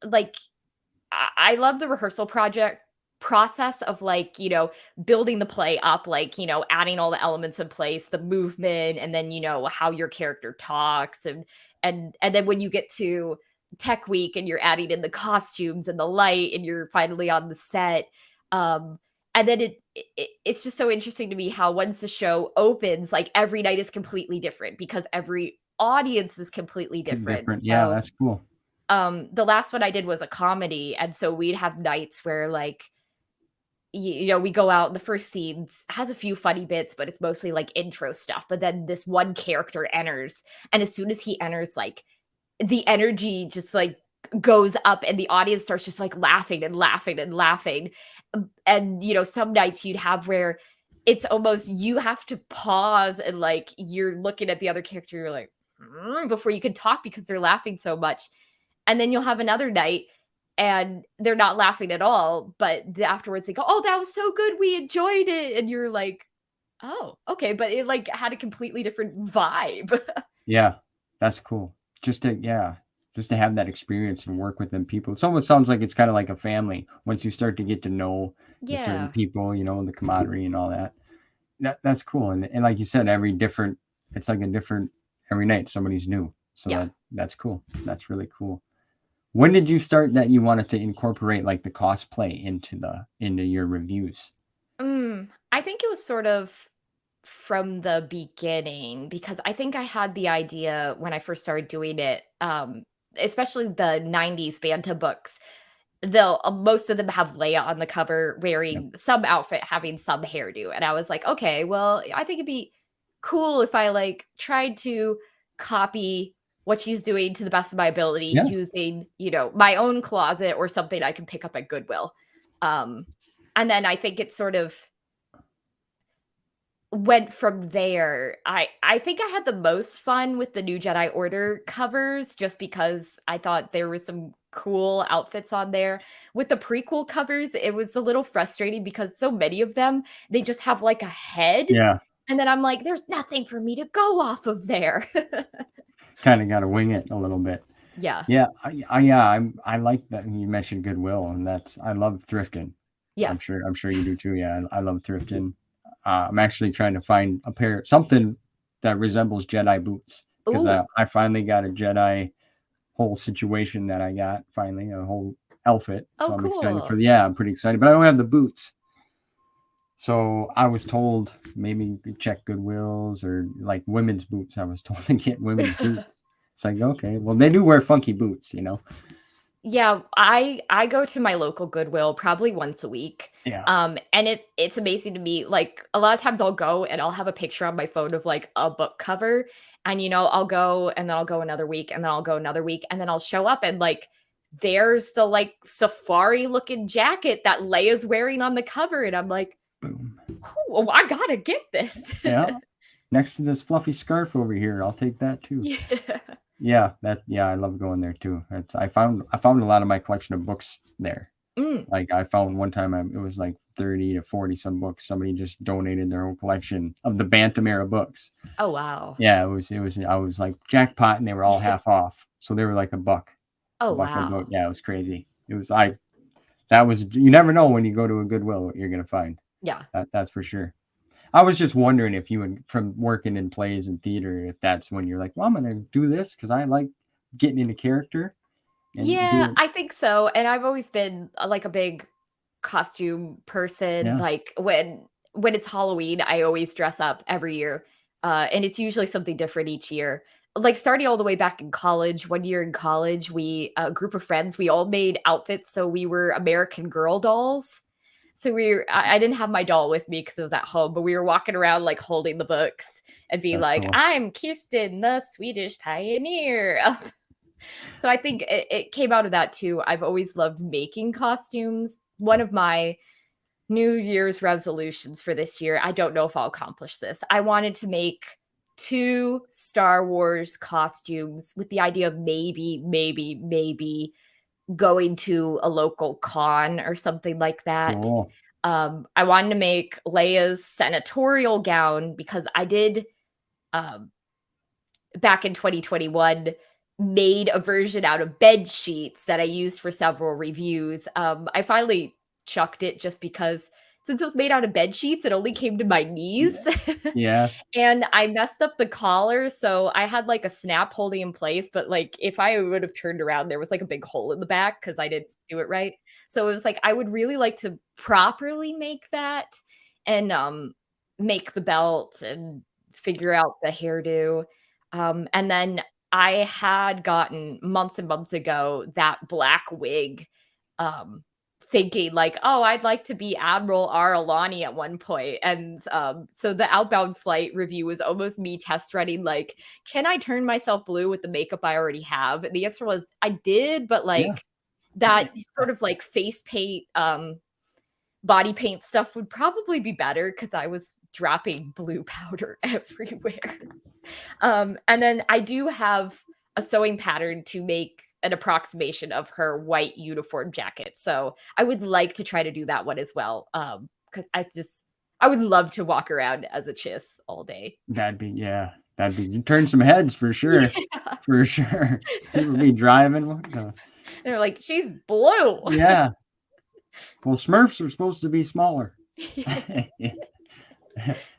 C: like I love the rehearsal project process of like, building the play up, like, adding all the elements in place, the movement, and then, how your character talks, and then when you get to tech week and you're adding in the costumes and the light and you're finally on the set. And then it's just so interesting to me how once the show opens, like every night is completely different because every audience is completely different.
B: Yeah,
C: So
B: that's cool.
C: the last one I did was a comedy, and so we'd have nights where like we go out and the first scenes has a few funny bits, but it's mostly like intro stuff. But then this one character enters, and as soon as he enters, like the energy just like goes up and the audience starts just like laughing and laughing and laughing. And some nights you'd have where it's almost you have to pause and like you're looking at the other character, you're like before you can talk because they're laughing so much. And then you'll have another night and they're not laughing at all, but afterwards they go, oh, that was so good, we enjoyed it. And you're like, oh, okay, but it like had a completely different vibe.
B: Yeah, that's cool. Just to have that experience and work with them people. It almost sounds like it's kind of like a family once you start to get to know the certain people, the camaraderie and all that. That's cool. And like you said, it's like a different every night, somebody's new. So that's cool. That's really cool. When did you start that you wanted to incorporate like the cosplay into your reviews?
C: I think it was sort of from the beginning because I think I had the idea when I first started doing it, especially the 90s Banta books. Most of them have Leia on the cover wearing some outfit, having some hairdo. And I was like, okay, well, I think it'd be cool if I like tried to copy what she's doing to the best of my ability using, my own closet or something I can pick up at Goodwill. And then I think it sort of went from there. I think I had the most fun with the New Jedi Order covers just because I thought there were some cool outfits on there. With the prequel covers, it was a little frustrating because so many of them, they just have like a head.
B: Yeah.
C: And then I'm like, there's nothing for me to go off of there.
B: Kind of got to wing it a little bit.
C: Yeah.
B: Yeah. I like that you mentioned Goodwill, and I love thrifting.
C: Yes.
B: I'm sure you do too. Yeah. I love thrifting. I'm actually trying to find something that resembles Jedi boots because I finally got a Jedi whole situation that I got finally, a whole outfit. So I'm excited I'm pretty excited, but I don't have the boots. So I was told maybe check Goodwills or like women's boots. I was told to get women's boots. It's like, okay, well, they do wear funky boots,
C: Yeah, I go to my local Goodwill probably once a week.
B: Yeah.
C: And it's amazing to me. Like a lot of times I'll go and I'll have a picture on my phone of like a book cover, and I'll go and then I'll go another week and then I'll go another week and then I'll show up and like there's the like safari looking jacket that Leia's wearing on the cover, and I'm like,
B: boom.
C: Oh, I gotta get this.
B: Yeah. Next to this fluffy scarf over here, I'll take that too.
C: Yeah.
B: I love going there too. I found a lot of my collection of books there. Like I found one time it was like 30 to 40 some books. Somebody just donated their whole collection of the Bantam era books.
C: Oh wow.
B: Yeah, it was I was like jackpot, and they were all half off. So they were like $1.
C: Oh
B: $1 a
C: wow.
B: book. Yeah, it was crazy. It was you never know when you go to a Goodwill what you're gonna find.
C: Yeah.
B: That's for sure. I was just wondering if you, from working in plays and theater, if that's when you're like, well, I'm gonna do this because I like getting into character. And
C: Yeah, I think so. And I've always been like a big costume person.
B: Yeah.
C: Like when it's Halloween, I always dress up every year. And it's usually something different each year. Like starting all the way back in college, one year in college, a group of friends, we all made outfits. So we were American Girl dolls. So I didn't have my doll with me because it was at home, but we were walking around like holding the books and being
B: That's
C: like,
B: cool.
C: I'm Kirsten, the Swedish pioneer. So I think it came out of that too. I've always loved making costumes. One of my New Year's resolutions for this year, I don't know if I'll accomplish this. I wanted to make 2 Star Wars costumes with the idea of maybe going to a local con or something like that.
B: Cool.
C: I wanted to make Leia's senatorial gown because I did back in 2021 made a version out of bed sheets that I used for several reviews. I finally chucked it just because since it was made out of bed sheets, it only came to my knees.
B: Yeah.
C: And I messed up the collar, so I had like a snap holding in place, but like if I would have turned around, there was like a big hole in the back because I didn't do it right. So it was like I would really like to properly make that and make the belt and figure out the hairdo. And then I had gotten months and months ago that black wig, thinking like, oh, I'd like to be Admiral R. Alani at one point. And so the Outbound Flight review was almost me test running, like, can I turn myself blue with the makeup I already have? And the answer was I did, but like that sort of like face paint, body paint stuff would probably be better because I was dropping blue powder everywhere. And then I do have a sewing pattern to make an approximation of her white uniform jacket. So I would like to try to do that one as well. Because I would love to walk around as a Chiss all day.
B: You turn some heads for sure.
C: Yeah.
B: For sure. People be driving.
C: They're like, she's blue.
B: Yeah. Well, Smurfs are supposed to be smaller.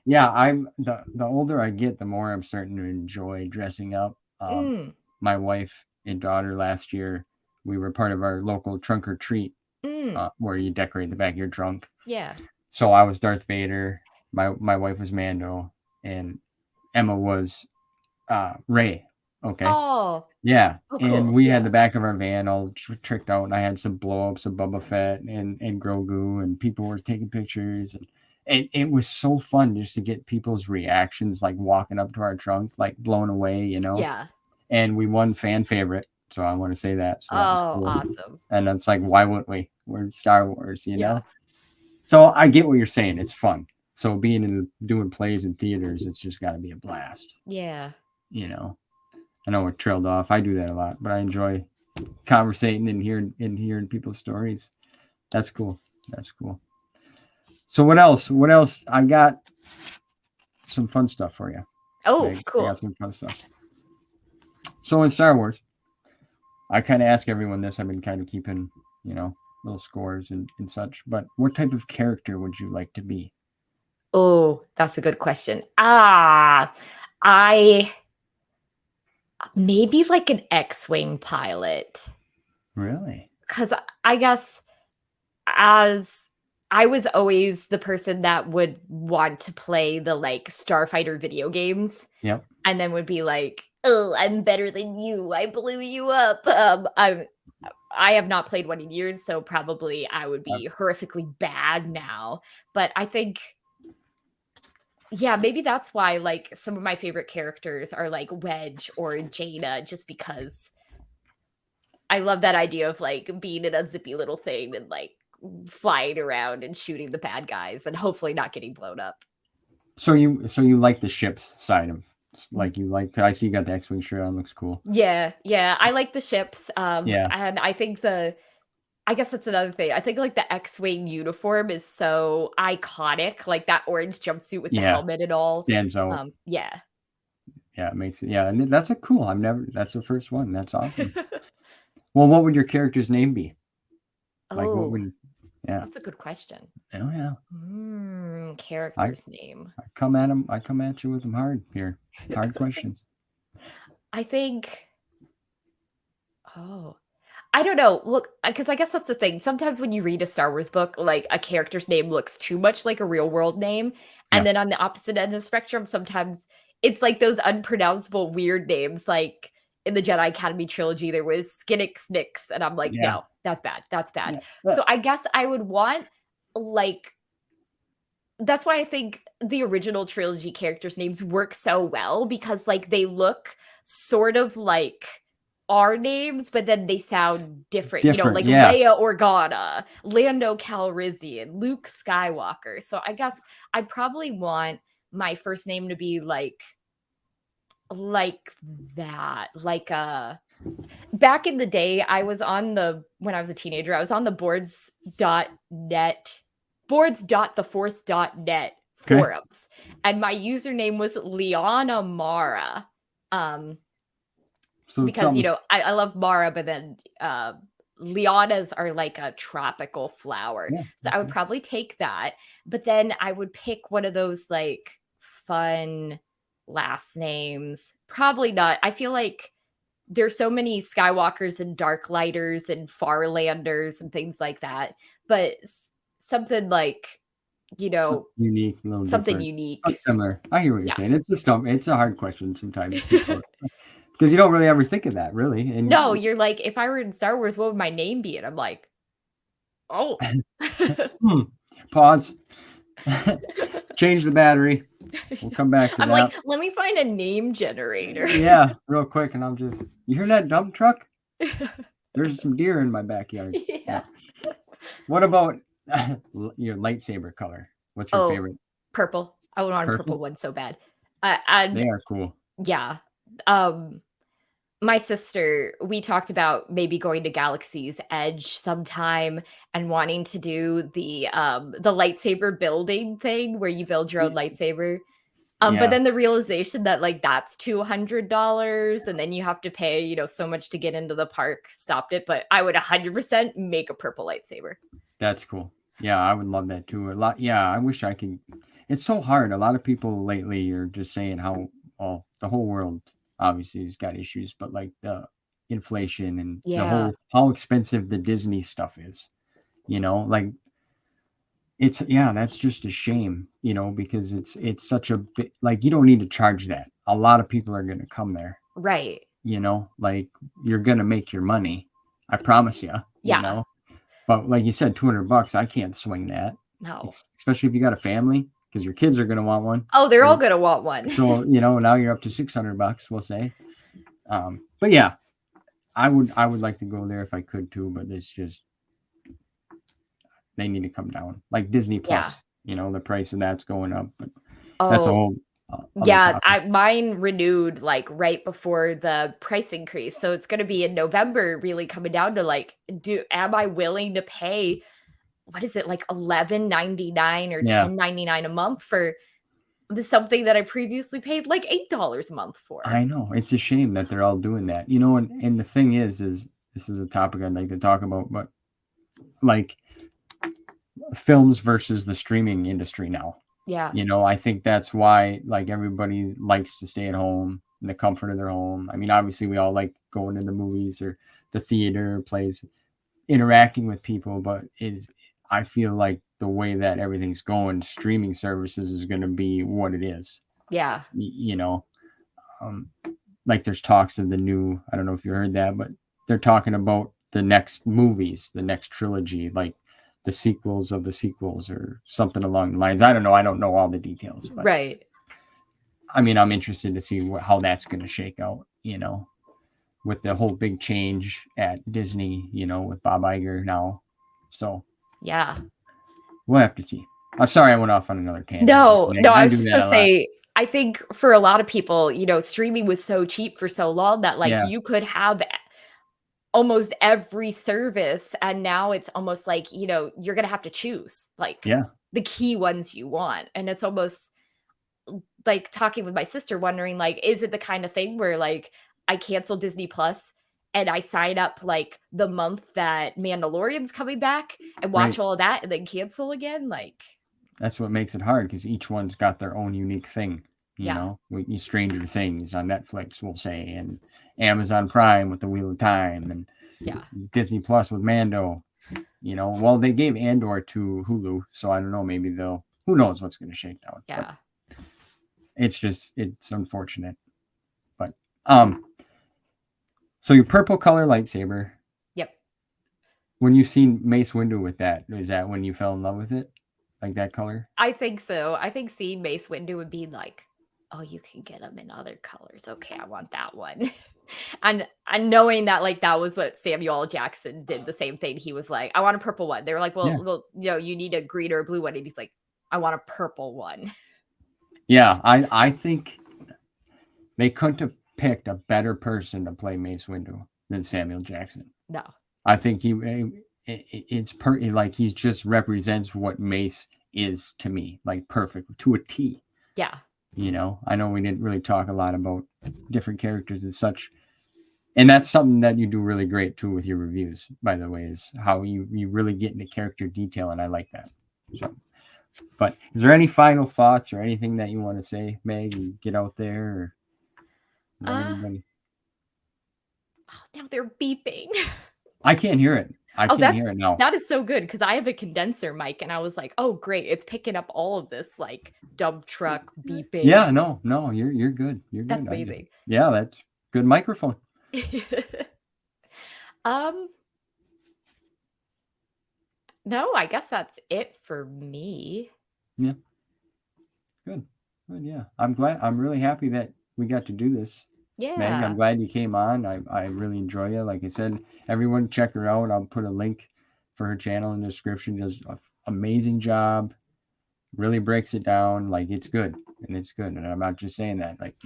B: Yeah, I'm the older I get, the more I'm starting to enjoy dressing up. My wife and daughter last year, we were part of our local trunk or treat, where you decorate the back of your trunk.
C: Yeah.
B: So I was Darth Vader, my wife was Mando, and Emma was Rey. Okay.
C: Oh.
B: Yeah.
C: Oh, cool.
B: And we had the back of our van all tricked out, and I had some blow-ups of Boba Fett and Grogu, and people were taking pictures, and it was so fun just to get people's reactions, like walking up to our trunk, like blown away,
C: Yeah.
B: And we won fan favorite, so I want to say that. So that was cool.
C: Awesome.
B: And it's like, why wouldn't we? We're in Star Wars, know? So I get what you're saying. It's fun. So doing plays in theaters, it's just got to be a blast.
C: Yeah.
B: I know we're trailed off. I do that a lot, but I enjoy conversating and hearing people's stories. That's cool. So what else? I got some fun stuff for you.
C: Oh, cool.
B: I got some fun stuff. So in Star Wars, I kind of ask everyone this. I've been kind of keeping, little scores and such. But what type of character would you like to be?
C: Oh, that's a good question. Maybe like an X-Wing pilot.
B: Really?
C: Because I guess as I was always the person that would want to play the like Starfighter video games.
B: Yep.
C: And then would be like, oh, I'm better than you. I blew you up. I have not played one in years, so probably I would be horrifically bad now. But I think, yeah, maybe that's why like some of my favorite characters are like Wedge or Jaina, just because I love that idea of like being in a zippy little thing and like flying around and shooting the bad guys and hopefully not getting blown up.
B: So you like the ship's side of, like, I see you got the X-Wing shirt on, looks cool.
C: Yeah. I like the ships. And I think I guess that's another thing. I think like the X-Wing uniform is so iconic, like that orange jumpsuit with the helmet and all.
B: Stands out.
C: Yeah,
B: it makes it. Yeah, and that's cool. That's the first one. That's awesome. Well, what would your character's name be? Like, what would Yeah.
C: That's a good question.
B: Oh yeah.
C: Character's name.
B: I come at you with them hard here. Hard questions.
C: I think. Oh, I don't know. Look, because I guess that's the thing. Sometimes when you read a Star Wars book, like a character's name looks too much like a real world name. And
B: Yeah.
C: then on the opposite end of the spectrum, sometimes it's like those unpronounceable weird names. Like in the Jedi Academy trilogy, there was Skinnick Snicks. And I'm like,
B: Yeah.
C: no, that's bad. That's bad.
B: Yeah.
C: So I guess I would want like that's why I think the original trilogy characters' names work so well because like they look sort of like our names, but then they sound different. You know,
B: Different,
C: like
B: yeah.
C: Leia Organa, Lando Calrissian, Luke Skywalker. So I guess I'd probably want my first name to be like that. Like back in the day, when I was a teenager, I was on the boards.theforce.net
B: Okay.
C: forums, and my username was Liana Mara.
B: So
C: Because I love Mara, but then lianas are like a tropical flower.
B: Yeah,
C: So I would probably take that, but then I would pick one of those like fun last names. Probably not. I feel like there's so many Skywalkers and Darklighters and Farlanders and things like that, but something like,
B: something unique, a little
C: something
B: different.
C: unique.
B: Not similar. I hear what you're saying. It's a hard question sometimes. Because you don't really ever think of that, really. And
C: No, you're like, if I were in Star Wars, what would my name be? And I'm like, oh.
B: Pause. Change the battery. We'll come back to that.
C: I'm like, let me find a name generator.
B: Yeah, real quick, and you hear that dump truck? There's some deer in my backyard.
C: Yeah.
B: What about your lightsaber color? What's your favorite?
C: Purple. I would want a purple one so bad.
B: They are cool.
C: Yeah. My sister, we talked about maybe going to Galaxy's Edge sometime and wanting to do the lightsaber building thing where you build your own lightsaber. But then the realization that like that's $200 and then you have to pay, so much to get into the park stopped it. But I would 100% make a purple lightsaber.
B: That's cool. Yeah, I would love that too. I wish I could. It's so hard. A lot of people lately are just saying how the whole world obviously has got issues, but like the inflation and the whole how expensive the Disney stuff is. Like that's just a shame, because it's such a big, like you don't need to charge that. A lot of people are going to come there.
C: Right.
B: Like you're going to make your money. I promise you.
C: Yeah.
B: But like you said, $200, I can't swing that.
C: No.
B: Especially if you got a family, because your kids are going to want one.
C: Oh, they're all going to want one.
B: So, now you're up to $600, we'll say. But yeah, I would like to go there if I could too, but it's just, they need to come down. Like Disney Plus, the price of that's going up, but that's a whole
C: mine renewed like right before the price increase, so it's going to be in November, really coming down to like, am I willing to pay, what is it, like $11.99 or $10.99 a month for something that I previously paid like $8 a month for?
B: I know, it's a shame that they're all doing that, and the thing is this is a topic I'd like to talk about, but like films versus the streaming industry now.
C: Yeah.
B: I think that's why like everybody likes to stay at home in the comfort of their home. I mean, obviously we all like going to the movies or the theater, plays, interacting with people, but I feel like the way that everything's going, streaming services is going to be what it is.
C: Yeah.
B: Like there's talks of the new, I don't know if you heard that, but they're talking about the next movies, the next trilogy, like the sequels of the sequels or something along the lines. I don't know. I don't know all the details. But,
C: right.
B: I mean, I'm interested to see how that's going to shake out, with the whole big change at Disney, with Bob Iger now. So,
C: yeah,
B: we'll have to see. I'm sorry I went off on another tangent.
C: No, I was just going to say, I think for a lot of people, streaming was so cheap for so long that like you could have almost every service, and now it's almost like you're gonna have to choose like the key ones you want, and it's almost like talking with my sister wondering like, is it the kind of thing where like I cancel Disney Plus and I sign up like the month that Mandalorian's coming back and watch all of that and then cancel again. Like,
B: that's what makes it hard, because each one's got their own unique thing. You know, Stranger Things on Netflix, we'll say, and Amazon Prime with the Wheel of Time, and Disney Plus with Mando. You know, well, they gave Andor to Hulu, so I don't know. Maybe who knows what's going to shake down.
C: Yeah.
B: But it's unfortunate. But so your purple color lightsaber.
C: Yep.
B: When you seen Mace Windu with that, is that when you fell in love with it? Like that color?
C: I think so. I think seeing Mace Windu would be like, oh, you can get them in other colors. Okay, I want that one. And knowing that, like, that was what Samuel L. Jackson did, the same thing. He was like, I want a purple one. They were like, well, you need a green or a blue one. And he's like, I want a purple one.
B: Yeah, I think they couldn't have picked a better person to play Mace Windu than Samuel Jackson.
C: No.
B: I think like he just represents what Mace is to me, like perfect to a T.
C: Yeah.
B: You know, I know we didn't really talk a lot about different characters and such. And that's something that you do really great too with your reviews, by the way, is how you really get into character detail. And I like that. So, but is there any final thoughts or anything that you want to say, Meg, and get out there? Or
C: oh, now they're beeping.
B: I can't hear it. I can't hear it now.
C: That is so good, because I have a condenser mic and I was like, oh, great. It's picking up all of this like dump truck beeping.
B: Yeah, no, you're good. You're good.
C: That's amazing.
B: Yeah, that's good microphone.
C: No, I guess that's it for me.
B: Yeah. Good. Yeah. I'm really happy that we got to do this.
C: Yeah.
B: Meg, I'm glad you came on. I really enjoy you. Like I said, everyone check her out. I'll put a link for her channel in the description. Does an amazing job. Really breaks it down. Like, it's good. And it's good. And I'm not just saying that. Like,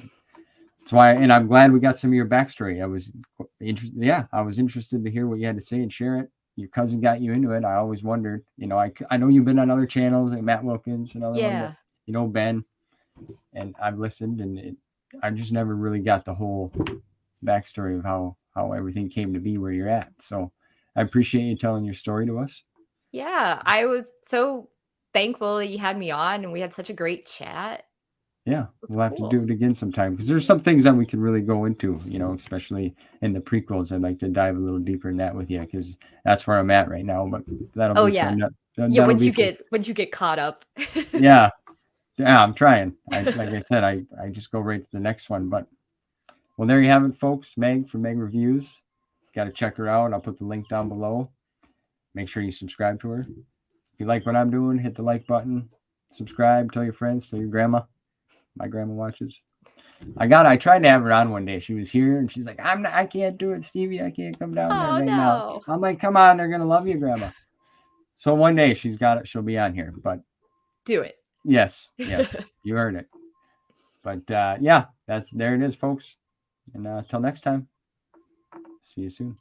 B: that's why, and I'm glad we got some of your backstory. I was interested. Yeah, I was interested to hear what you had to say and share it. Your cousin got you into it. I always wondered, you know, I know you've been on other channels, like Matt Wilkins and other ones, you know, Ben, and I've listened, and I just never really got the whole backstory of how everything came to be where you're at. So I appreciate you telling your story to us.
C: Yeah, I was so thankful that you had me on, and we had such a great chat.
B: Yeah, we'll have to do it again sometime, because there's some things that we can really go into, you know, especially in the prequels. I'd like to dive a little deeper in that with you, because that's where I'm at right now. But that'll be fun.
C: Once you get caught up.
B: Yeah, I'm trying. Like I said, I just go right to the next one. But well, there you have it, folks. Meg from Meg Reviews. Got to check her out. I'll put the link down below. Make sure you subscribe to her. If you like what I'm doing, hit the like button. Subscribe. Tell your friends. Tell your grandma. My grandma watches. I tried to have her on one day. She was here and she's like, I can't do it, Stevie. I can't come down there right now. I'm like, come on, they're gonna love you, Grandma. So one day she'll be on here. But
C: do it.
B: Yes, you heard it. But yeah, there it is, folks. And until next time, see you soon.